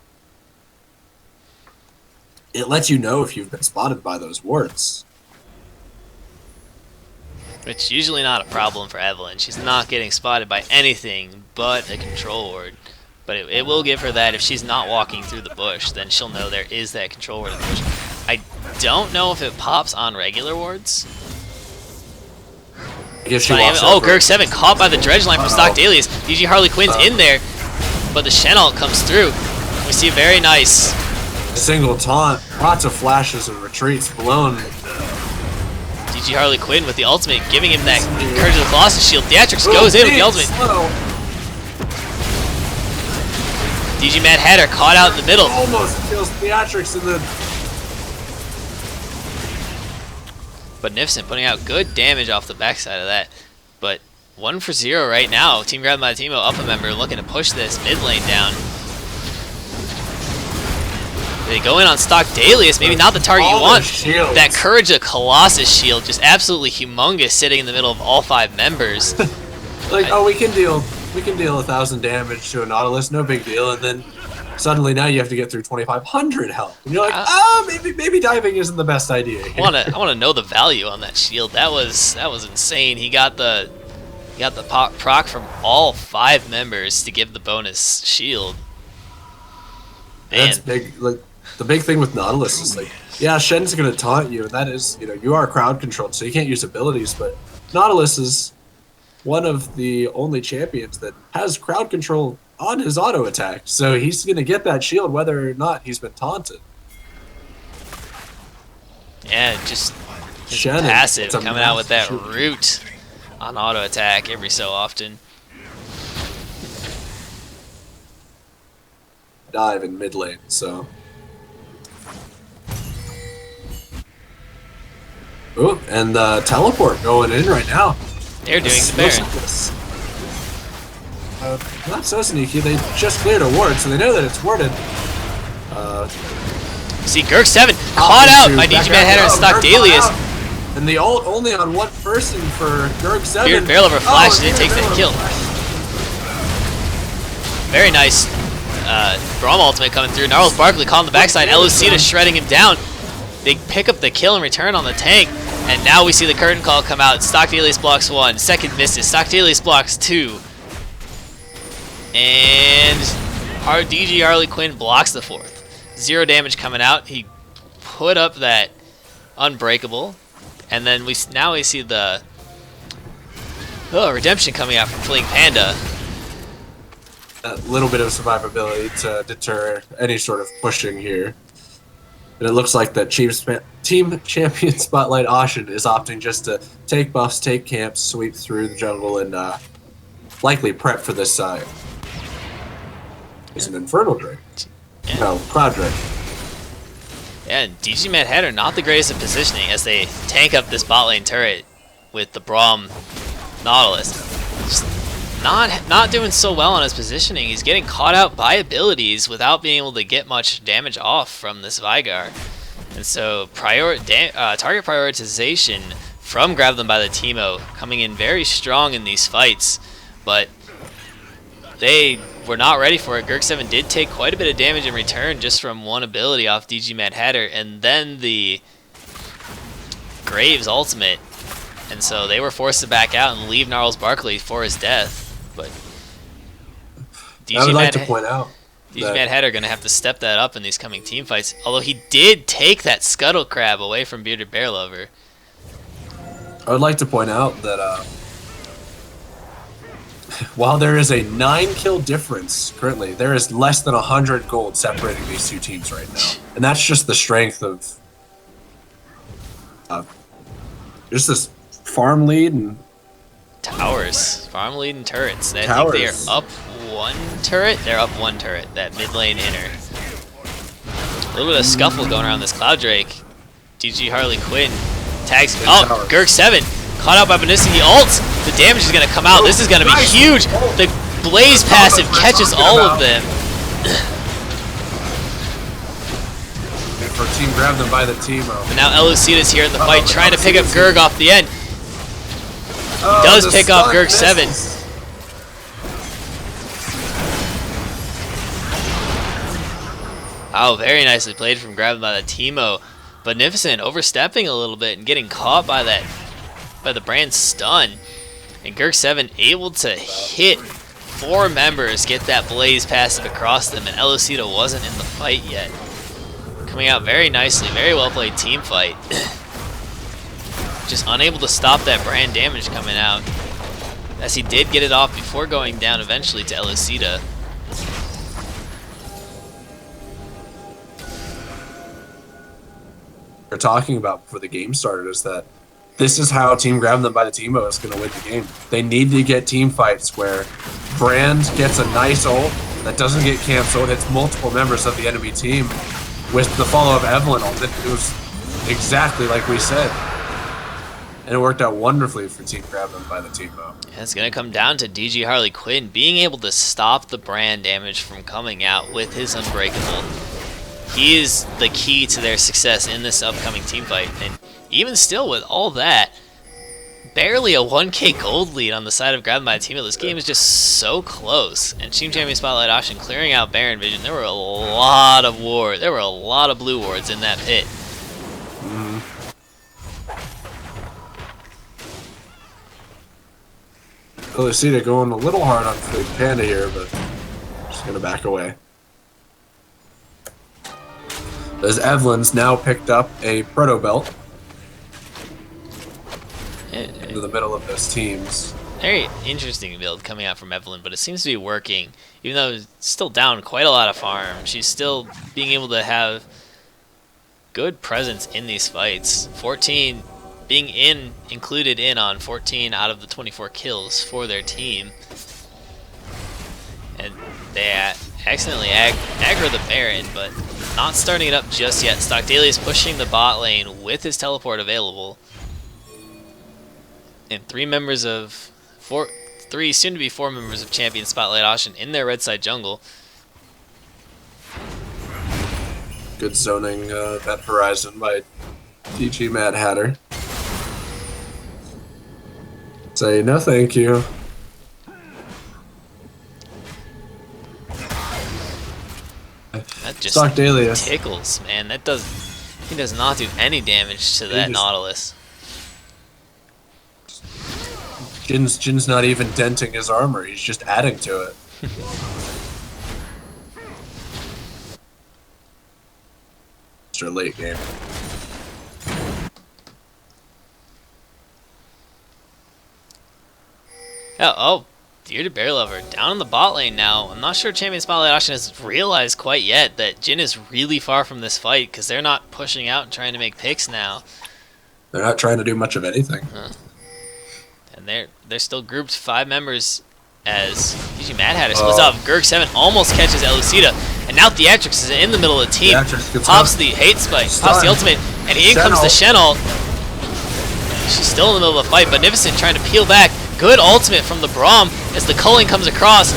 it lets you know if you've been spotted by those wards. Which usually not a problem for Evelyn. She's not getting spotted by anything but a control ward. But it will give her that if she's not walking through the bush, then she'll know there is that control ward in the bush. I don't know if it pops on regular wards. Oh, Gurg 7 caught by the dredge line from Stock Dalius. DG Harley Quinn's in there, but the Shen ult comes through. We see very nice. Single taunt, lots of flashes and retreats blown. DG Harley Quinn with the ultimate, giving him that Courage of the Colossus shield. Theatrics goes in with the ultimate. Slow. DG Mad Hatter caught out in the middle. Almost kills Theatrics in the... Beneficent putting out good damage off the backside of that. But 1 for 0 right now. Team grabbed by the Teemo up a member looking to push this mid lane down. They go in on stock Dalius, maybe not the target you want. That Courage of Colossus shield, just absolutely humongous, sitting in the middle of all 5 members. Like, oh, we can deal 1,000 damage to a Nautilus, no big deal, and then suddenly now you have to get through 2,500 health, and you're like, maybe diving isn't the best idea here. I wanna know the value on that shield. That was insane. He got the proc from all 5 members to give the bonus shield. Man. That's big. Like, the big thing with Nautilus is like, yeah, Shen's gonna taunt you, and that is, you are crowd controlled, so you can't use abilities, but Nautilus is one of the only champions that has crowd control on his auto attack, so he's gonna get that shield whether or not he's been taunted. Yeah, just Shen, passive coming out with that root on auto attack every so often. Dive in mid lane, so. Ooh, and teleport going in right now. They're doing Baron. Not so sneaky, they just cleared a ward, so they know that it's warded. See, Gurk7 caught out by DG Mad Hatter and stock Dalius. And the ult only on one person for Gurk7. Bearded Bear Lover flashes in, takes that kill. Very nice. Braum ultimate coming through. Gnarls Barkley caught on the backside. Elocita shredding him down. They pick up the kill in return on the tank. And now we see the curtain call come out. Stock Dalius blocks 1. Second misses. Stock Dalius blocks 2. And our DG Harley Quinn blocks the 4th. 0 damage coming out. He put up that unbreakable. And then we see the redemption coming out from Fleeing Panda. A little bit of survivability to deter any sort of pushing here. And it looks like that Team Champion Spotlight Ashen is opting just to take buffs, take camps, sweep through the jungle, and likely prep for this side. It's an Infernal Drake. Yeah. No, Cloud Drake. Yeah, and DG Mad Hatter not the greatest at positioning as they tank up this bot lane turret with the Braum Nautilus. Just not doing so well on his positioning. He's getting caught out by abilities without being able to get much damage off from this Vigar. And so target prioritization from Grab Them by the Teemo coming in very strong in these fights, but they were not ready for it. Gurk7 did take quite a bit of damage in return just from one ability off DG Mad Hatter, and then the Graves ultimate. And so they were forced to back out and leave Gnarls Barkley for his death. But I would like to point out DG Mad Hatter going to have to step that up in these coming team fights. Although he did take that Scuttle Crab away from Bearded Bear Lover. I would like to point out that while there is a 9-kill difference currently, there is less than 100 gold separating these two teams right now. And that's just the strength of just this farm lead and towers. Farm lead and turrets. I Towers. think they are up 1 turret. They're up 1 turret, that mid lane inner. A little bit of scuffle going around this Cloud Drake. DG Harley Quinn tags. Oh, Gurk7 caught out by Benissi. He ults. The damage is going to come out. This is going to be huge. The Blaze passive catches all of them. And for Team Grab Them by the Teemo. But now Elocita's here in the fight, trying to pick up Gurg off the end. He does pick off Gurk7. Oh, very nicely played from Grab Them by the Teemo. Beneficent overstepping a little bit and getting caught by the brand stun. And Gurk7 able to hit 4 members, get that Blaze passive across them, and Elocita wasn't in the fight yet. Coming out very nicely, very well played team fight. Just unable to stop that brand damage coming out, as he did get it off before going down eventually to Elocita. were talking about before the game started is that this is how Team Grab Them by the Teemo is going to win the game. They need to get team fights where Brand gets a nice ult that doesn't get canceled, hits multiple members of the enemy team with the follow of Evelyn ult. It was exactly like we said. And it worked out wonderfully for Team Grab Them by the Teemo. Yeah, it's going to come down to DG Harley Quinn being able to stop the Brand damage from coming out with his Unbreakable. He is the key to their success in this upcoming team fight. And even still with all that, barely a 1k gold lead on the side of Grab Them by the Teemo. This game is just so close. And Team Champion Spotlight Auction clearing out Baron Vision. There were a lot of wards. There were a lot of blue wards in that pit. Lucida going a little hard on Fleet Panda here, but just going to back away. As Evelyn's now picked up a Proto Belt into the middle of those teams. Very interesting build coming out from Evelyn, but it seems to be working. Even though it's still down quite a lot of farm, she's still being able to have good presence in these fights. 14 being included in on 14 out of the 24 kills for their team. And they accidentally aggro the Baron, but not starting it up just yet. Stock Daily is pushing the bot lane with his teleport available. And three, soon to be four members of Champion Spotlight Auction in their red side jungle. Good zoning that horizon by DG Mad Hatter. Say no thank you. That just Stock Dalius. tickles, man. He does not do any damage to that Nautilus. Jin's not even denting his armor, he's just adding to it. Mr. Late game. Oh, Bearded Bear Lover down in the bot lane now. I'm not sure Champion Spotlight Auction has realized quite yet that Jin is really far from this fight because they're not pushing out and trying to make picks now. They're not trying to do much of anything. And they're still grouped 5 members as DG Mad Hatter splits off. Gurk7 almost catches Elucida. And now Theatrix is in the middle of the team. Pops the hate spike, pops the ultimate, and in comes the Shen ult. She's still in the middle of the fight. Beneficent trying to peel back. Good ultimate from the Braum as the culling comes across.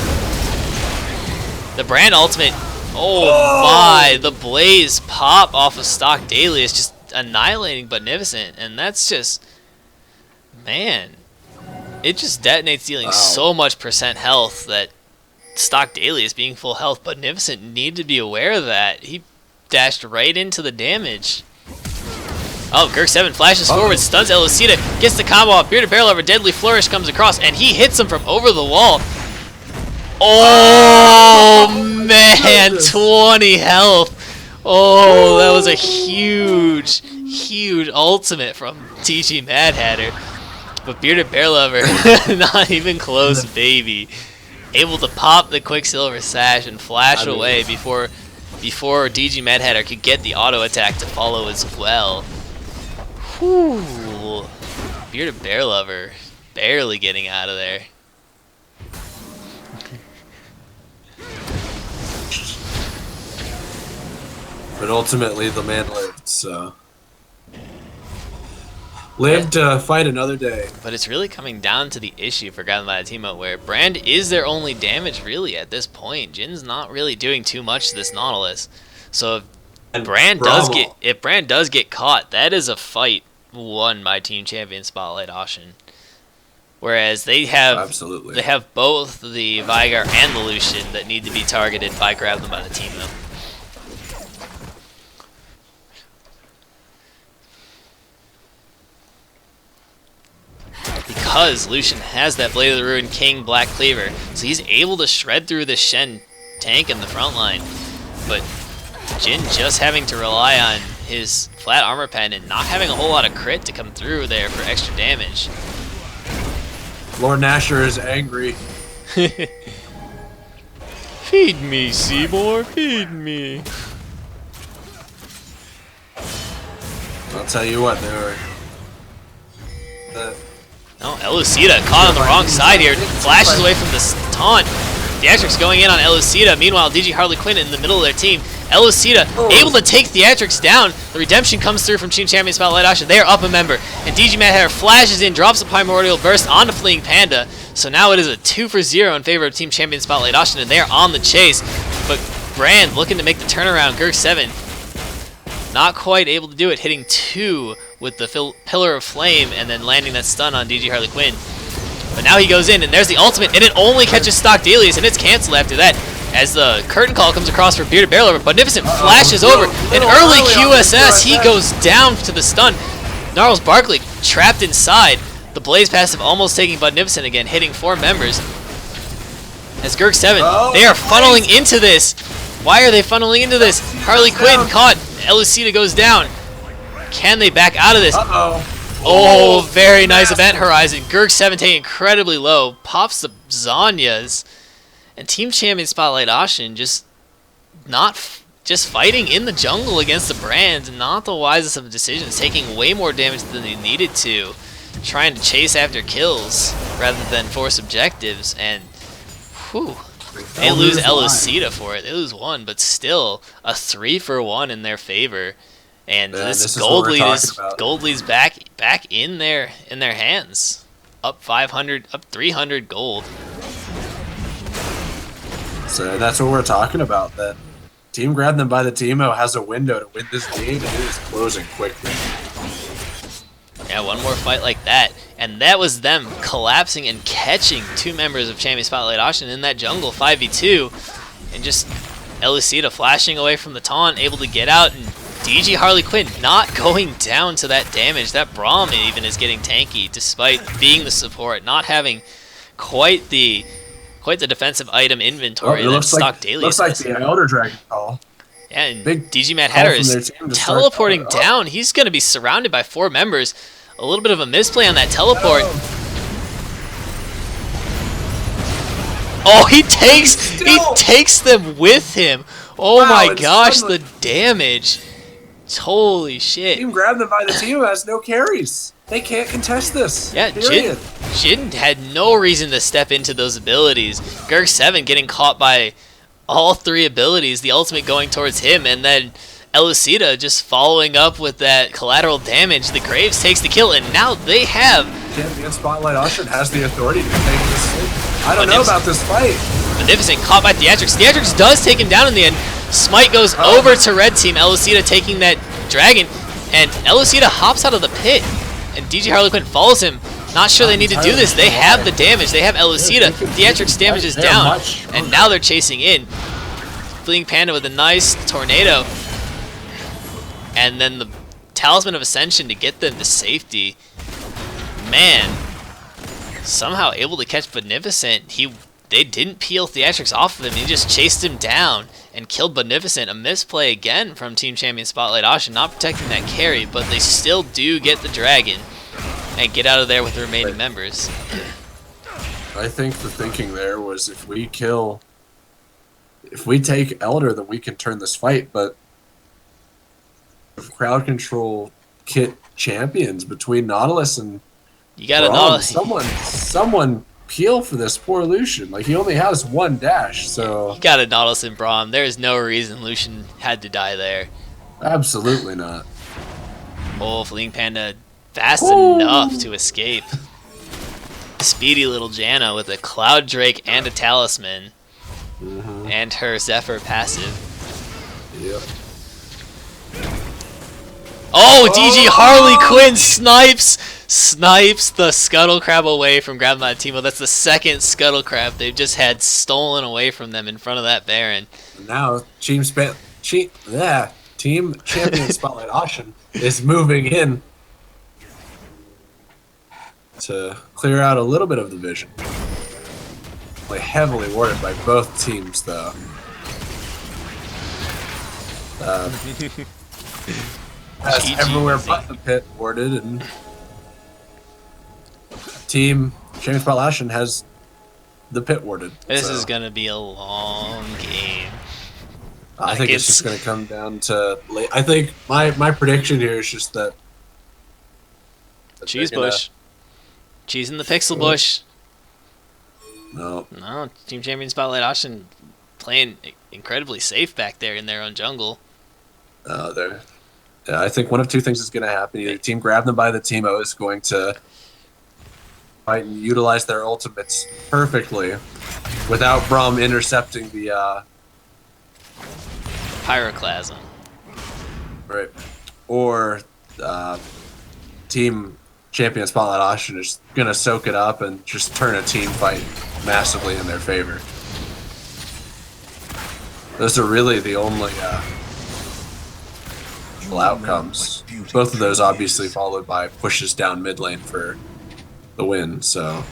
The Brand ultimate. Oh my, the Blaze pop off of Stock Daily is just annihilating Beneficent. And that's just, man, it just detonates, dealing so much percent health that Stock Daily is being full health. Beneficent needed to be aware of that. He dashed right into the damage. Oh, Gurk7 flashes forward, stuns Elucida, gets the combo off. Bearded Bear Lover, Deadly Flourish comes across, and he hits him from over the wall. Oh, man, 20 health. Oh, that was a huge, huge ultimate from TG Mad Hatter. But Bearded Bear Lover, not even close, baby. Able to pop the Quicksilver Sash and flash away before DG Mad Hatter could get the auto attack to follow as well. Whew. Bearded Bear Lover barely getting out of there. But ultimately the man lived, so lived to fight another day. But it's really coming down to the issue for Grab Them by the Teemo, where Brand is their only damage really at this point. Jin's not really doing too much to this Nautilus. So if Brand does get caught, that is a fight won by Team Champion Spotlight Auction. Whereas they have both the Vigar and the Lucian that need to be targeted by Grab Them by the Teemo. Because Lucian has that Blade of the Ruined King Black Cleaver, so he's able to shred through the Shen tank in the front line. But Jin just having to rely on his flat armor pen and not having a whole lot of crit to come through there for extra damage. Lord Nasher is angry. Feed me, Seymour, feed me. I'll tell you what, they were. No, Elucida caught on the wrong side here. Flashes away from the taunt. Theatrics going in on Elucida. Meanwhile, DG Harley Quinn in the middle of their team. Elucida able to take Theatrics down. The redemption comes through from Team Champion Spotlight Asha. They are up a member. And DG Mad Hatter flashes in, drops a Primordial Burst onto Fleeing Panda. So now it is a 2 for 0 in favor of Team Champion Spotlight Asha, and they are on the chase. But Brand looking to make the turnaround. Gurk 7 not quite able to do it, hitting 2 with the Pillar of Flame and then landing that stun on DG Harley Quinn. But now he goes in, and there's the ultimate, and it only catches Stock Delius, and it's canceled after that. As the curtain call comes across for Bearded Bear Lover, Magnificent flashes over. An early QSS, he goes down to the stun. Gnarls Barkley trapped inside. The Blaze passive almost taking Magnificent again, hitting 4 members. As Gurk 7, they are funneling into this. Why are they funneling into this? Harley Quinn caught. Elucida goes down. Can they back out of this? Oh, very nice Event Horizon. Gurk 7 taking incredibly low. Pops the Zanyas. And Team Champion Spotlight Ashen just fighting in the jungle against the Brand. Not the wisest of decisions. Taking way more damage than they needed to. Trying to chase after kills rather than force objectives. And whew. They lose Elucida for it. They lose 1, but still a 3 for 1 in their favor. And this Gold lead's back in their hands. Up 500, up 300 gold. So that's what we're talking about. That Team Grab Them by the Teemo has a window to win this game, and it is closing quickly. Yeah, one more fight like that. And that was them collapsing and catching 2 members of Champion Spotlight Ashen in that jungle 5v2. And just Elucida flashing away from the taunt, able to get out. And DG Harley Quinn not going down to that damage. That Braum even is getting tanky despite being the support, not having quite the defensive item inventory that Stock Daily looks like the Elder Dragon call. Yeah, and Big DG Mad Hatter is teleporting down. He's going to be surrounded by 4 members. A little bit of a misplay on that teleport. Oh, he takes them with him. Oh my gosh, the damage. Holy shit. Team Grab Them by the Teemo has no carries. They can't contest this. Yeah, Jin had no reason to step into those abilities. Gurk 7 getting caught by all 3 abilities, the ultimate going towards him, and then Elucida just following up with that collateral damage. The Graves takes the kill, and now they have... Champion Spotlight Ashen has the authority to take this. I don't know about this fight. Magnificent caught by Theatrics. Theatrics does take him down in the end. Smite goes over to Red Team. Elucida taking that dragon, and Elucida hops out of the pit, and DG Harley Quinn follows him. Not sure they need to do this. They have the damage. They have Elucida. Theatrics damage is down, and now they're chasing in. Fleeing Panda with a nice tornado. And then the Talisman of Ascension to get them to safety. Man, somehow able to catch Beneficent. They didn't peel Theatrics off of him. He just chased him down and killed Beneficent. A misplay again from Team Champion Spotlight Ashen, not protecting that carry, but they still do get the dragon and get out of there with the remaining members. I think the thinking there was if we take Elder, then we can turn this fight, but crowd control kit champions between Nautilus and you got Braum. Someone peel for this poor Lucian. Like, he only has 1 dash, so you got a Nautilus and Braum. There is no reason Lucian had to die there. Absolutely not. Oh, Fleeing Panda fast enough to escape. Speedy little Janna with a Cloud Drake and a Talisman. And her Zephyr passive. Yep. Oh, DG Harley Quinn snipes the Scuttle Crab away from Grab My Teemo. That's the 2nd Scuttle Crab they've just had stolen away from them in front of that Baron. Now, Team Champion Spotlight Ashen is moving in to clear out a little bit of the vision. Like, heavily warded by both teams, though. Has everywhere but the pit warded, and Team Champion Spotlight Ashen has the pit warded. This is going to be a long game. I think it's just going to come down to... I think my prediction here is just that Cheese bush. Cheese in the pixel bush. No. No, Team Champion Spotlight Ashen playing incredibly safe back there in their own jungle. They're. Yeah, I think one of two things is going to happen. Either team grab them by the Teemo is going to fight and utilize their ultimates perfectly without Braum intercepting the Pyroclasm. right, or team champion Spotlight Ashen is going to soak it up and just turn a team fight massively in their favor. Those are really the only outcomes. Both of those obviously followed by pushes down mid lane for the win, so.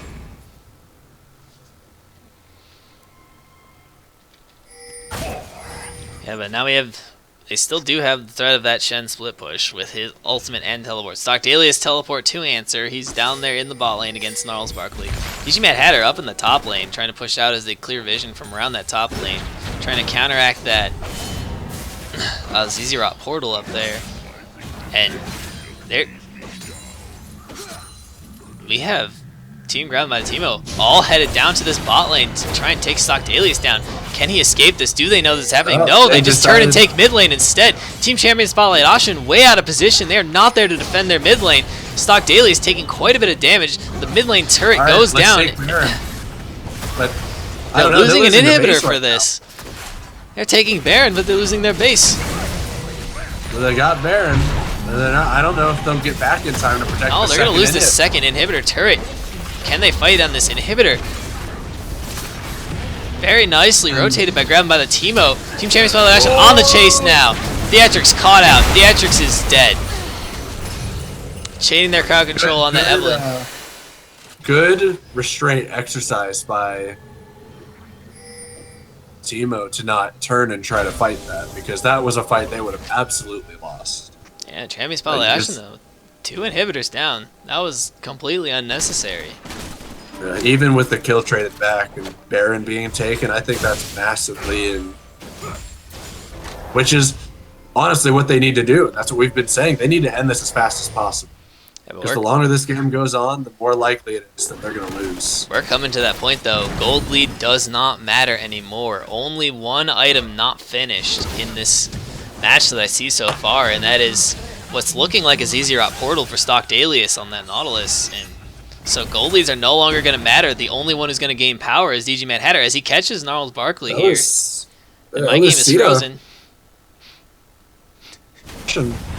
Yeah, but now they still do have the threat of that Shen split push with his ultimate and teleport. Stock Dahlia's teleport to answer. He's down there in the bot lane against Gnarls Barkley. DG Mad Hatter up in the top lane, trying to push out as they clear vision from around that top lane, trying to counteract that ZZ Rot portal up there. And there we have Team Ground by the Teemo all headed down to this bot lane to try and take Stock Dahlia's down. Can he escape this? Do they know this is happening? No, they just turn and take mid lane instead. Team Champion Spotlight Ashen way out of position. They are not there to defend their mid lane. Stock Dahlia is taking quite a bit of damage. The mid lane turret goes down. But they're losing an inhibitor for this. They're taking Baron, but they're losing their base. Well, they got Baron. I don't know if they'll get back in time to protect. Oh, they're going to lose this second inhibitor turret. Can they fight on this inhibitor? Very nicely rotated by grabbing by the Teemo. Team Champion Spotlight Ashen on the chase now. Theatrix caught out. Theatrix is dead. Chaining their crowd control on the Evelyn. Good restraint exercise by Teemo to not turn and try to fight that, because that was a fight they would have absolutely lost. Yeah, Champion Spotlight Ashen though. 2 inhibitors down. That was completely unnecessary. Even with the kill traded back and Baron being taken, I think that's massively in. Which is honestly what they need to do. That's what we've been saying. They need to end this as fast as possible. Yeah, because the longer this game goes on, the more likely it is that they're going to lose. We're coming to that point though. Gold lead does not matter anymore. Only one item not finished in this match that I see so far, and that is what's looking like a ZZ Rot portal for Stock Dahlia's on that Nautilus. And so gold leads are no longer going to matter. The only one who's going to gain power is DG Mad Hatter as he catches Gnarls Barkley here. And my game is frozen.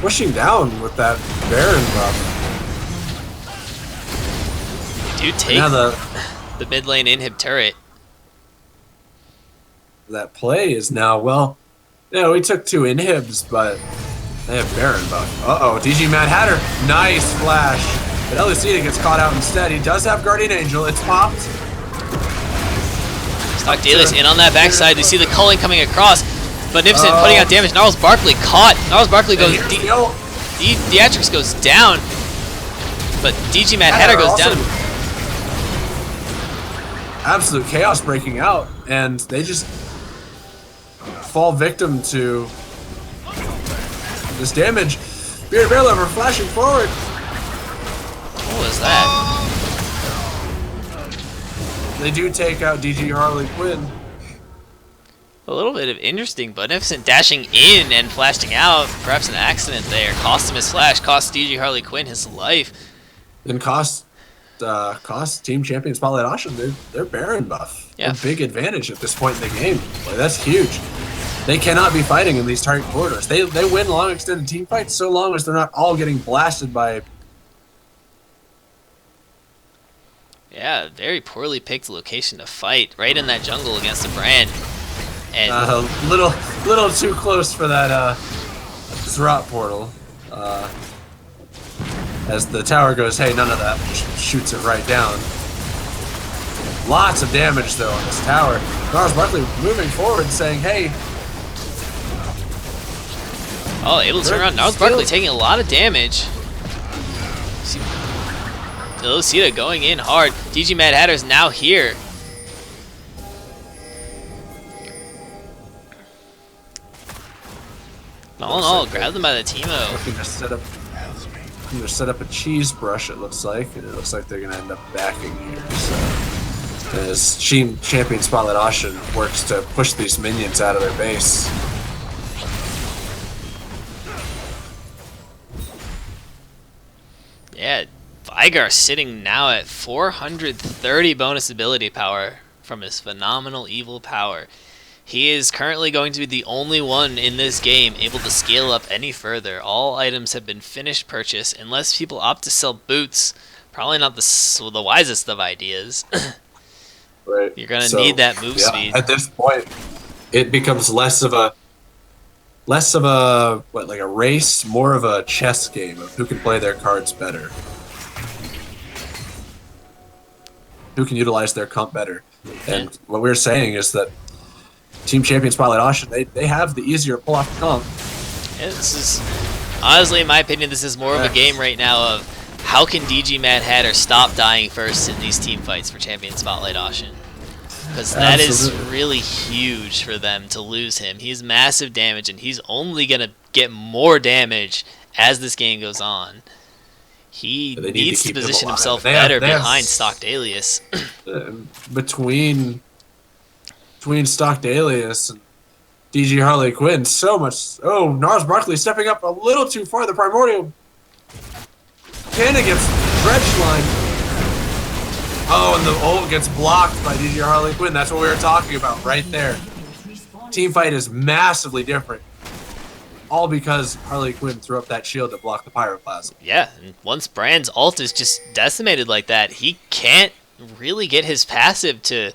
Pushing down with that Baron buff. They do take the mid lane inhib turret. That play is now, well, yeah, we took 2 inhibs, but they have Baron buff. Uh-oh, DG Mad Hatter. Nice flash. But Elucida gets caught out instead. He does have Guardian Angel. It's popped. Stock Dahlia's in on that backside. We see the culling coming across. Beneficent putting out damage. Gnarls Barkley caught. Gnarls Barkley goes... Theatrix goes down. But DG Mad Hatter goes down. Absolute chaos breaking out. And they just fall victim to this damage. Bearded Bear Lover flashing forward. What was that? They do take out DG Harley Quinn. A little bit of interesting. Beneficent dashing in and flashing out. Perhaps an accident there. Cost him his flash. Cost DG Harley Quinn his life. And cost Team Champion Spotlight Ashen their Baron buff. Yeah. A big advantage at this point in the game. Like, that's huge. They cannot be fighting in these tight corridors. They win long extended team fights so long as they're not all getting blasted by. Yeah, very poorly picked location to fight, right in that jungle against the brand. And little too close for that Zerot portal. As the tower goes, hey, none of that, just shoots it right down. Lots of damage though on this tower. Gnarls Barkley moving forward, saying, hey. Oh, able to turn around. Gnarls Barkley taking a lot of damage. Elucida going in hard. DG Mad Hatter's now here. All in all, grab them by the Teemo. Looking to set up looking to set up a cheese brush, it looks like. And it looks like they're going to end up backing here. So, as Team Champion Spotlight Ashen works to push these minions out of their base. Yeah, Vigar sitting now at 430 bonus ability power from his phenomenal evil power. He is currently going to be the only one in this game able to scale up any further. All items have been finished purchase unless people opt to sell boots. Probably not the wisest of ideas. Right. You're going to need that move speed. At this point, it becomes less of a like a race, more of a chess game of who can play their cards better, who can utilize their comp better. And what we're saying is that Team Champion Spotlight Ashen, they have the easier pull off comp. Yeah, this is honestly, in my opinion, this is more of a game right now of how can DG Mad Hatter stop dying first in these team fights for Champion Spotlight Ashen. Because that is really huge for them to lose him. He's massive damage, and he's only going to get more damage as this game goes on. He needs to position himself better behind Stocked Alias. Between Stocked Alias and DG Harley Quinn, so much. Oh, Gnarls Barkley stepping up a little too far. The Primordial Panda gets dredge line. Oh, and the ult gets blocked by DG Harley Quinn. That's what we were talking about right there. Team fight is massively different. All because Harley Quinn threw up that shield to block the Pyroclasm. Yeah, and once Brand's ult is just decimated like that, he can't really get his passive to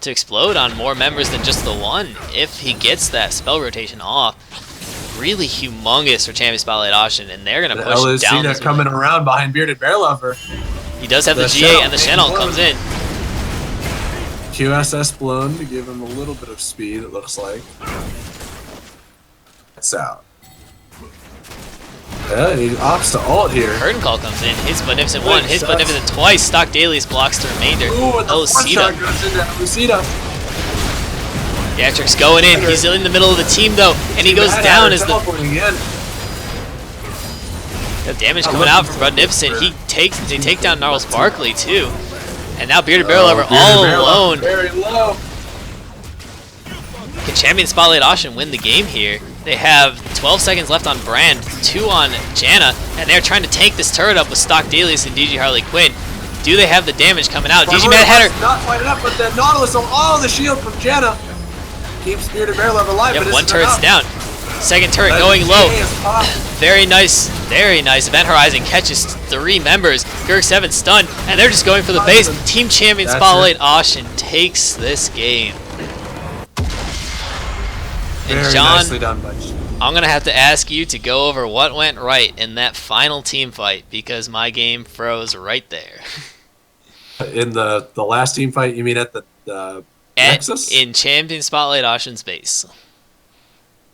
explode on more members than just the one if he gets that spell rotation off. Really humongous for Champion Spotlight Ashen, and they're going to push him down. Lucina coming around behind Bearded Bear Lover. He does have the GA, and the Shen'Alt comes in. QSS blown to give him a little bit of speed, it looks like. It's out. Yeah, he opts to ult here. Curtain Call comes in, hits Magnificent 1, hits Magnificent twice, Stocked Alias blocks the remainder. Ooh, and the Sita goes into Lucina. Theatrix going in, he's in the middle of the team though, and he goes down as the damage coming out from Magnificent. They take down Gnarls Barkley too. And now Bearded Bear Lover all alone. Very low. Can Champion Spotlight Ashen win the game here? They have 12 seconds left on Brand, 2 on Janna, and they're trying to tank this turret up with Stocked Alias and DG Harley Quinn. Do they have the damage coming out? DG Mad Hatter not quite enough, but the Nautilus on all the shield from Janna keeps Bearded Bear Lover alive. Yep, one turret's down. Second turret going low. Very nice, very nice. Event Horizon catches 3 members. Gurg7 stunned, and they're just going for the base. Team Champion Spotlight Ashen takes this game. And very John, nicely done, I'm going to have to ask you to go over what went right in that final team fight, because my game froze right there. In the last team fight, you mean at the Nexus? In Champion Spotlight Ashen's base.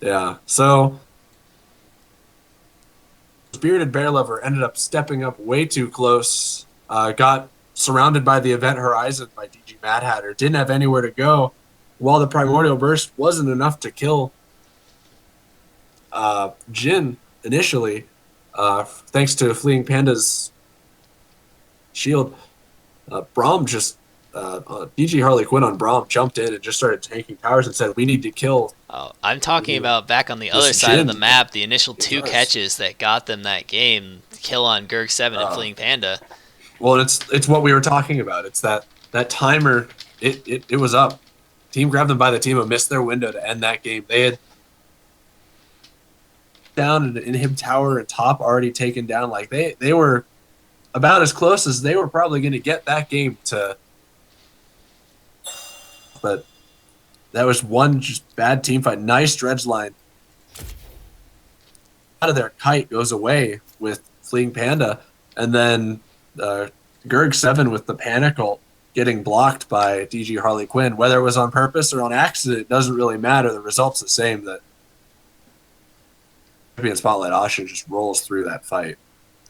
Yeah, so Bearded Bear Lover ended up stepping up way too close, got surrounded by the Event Horizon by DG Mad Hatter, didn't have anywhere to go, while the Primordial Burst wasn't enough to kill Jin initially, thanks to Fleeing Panda's shield. Braum just DG Harley Quinn on Braum jumped in and just started tanking towers and said, we need to kill. Oh, I'm talking about back on the other side of the map, the initial 2 catches that got them that game, kill on Gurg7 and Fleeing Panda. Well, it's what we were talking about. It's that timer, it was up. Team grabbed them by the team and missed their window to end that game. They had down in Inhib Tower and top already taken down. Like they were about as close as they were probably going to get that game to. But that was one just bad team fight. Nice dredge line. Out of their kite goes away with Fleeing Panda, and then Gurg7 with the panic ult getting blocked by DG Harley Quinn. Whether it was on purpose or on accident, it doesn't really matter. The result's the same. That Champion Spotlight Ashen just rolls through that fight.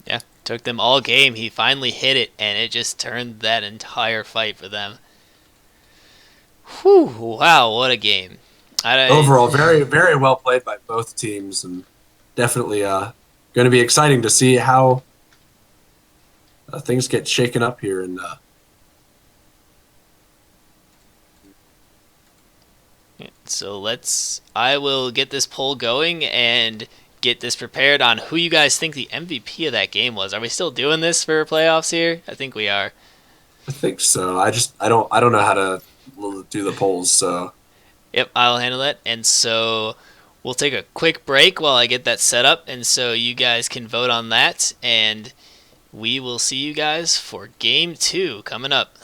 Yeah, took them all game. He finally hit it, and it just turned that entire fight for them. Whew, wow, what a game. Overall, very, very well played by both teams, and definitely going to be exciting to see how things get shaken up here, and So I will get this poll going and get this prepared on who you guys think the MVP of that game was. Are we still doing this for playoffs here? I think we are. I think so. I don't know how to do the polls, so Yep, I'll handle that. And so we'll take a quick break while I get that set up, and so you guys can vote on that, and we will see you guys for game 2 coming up.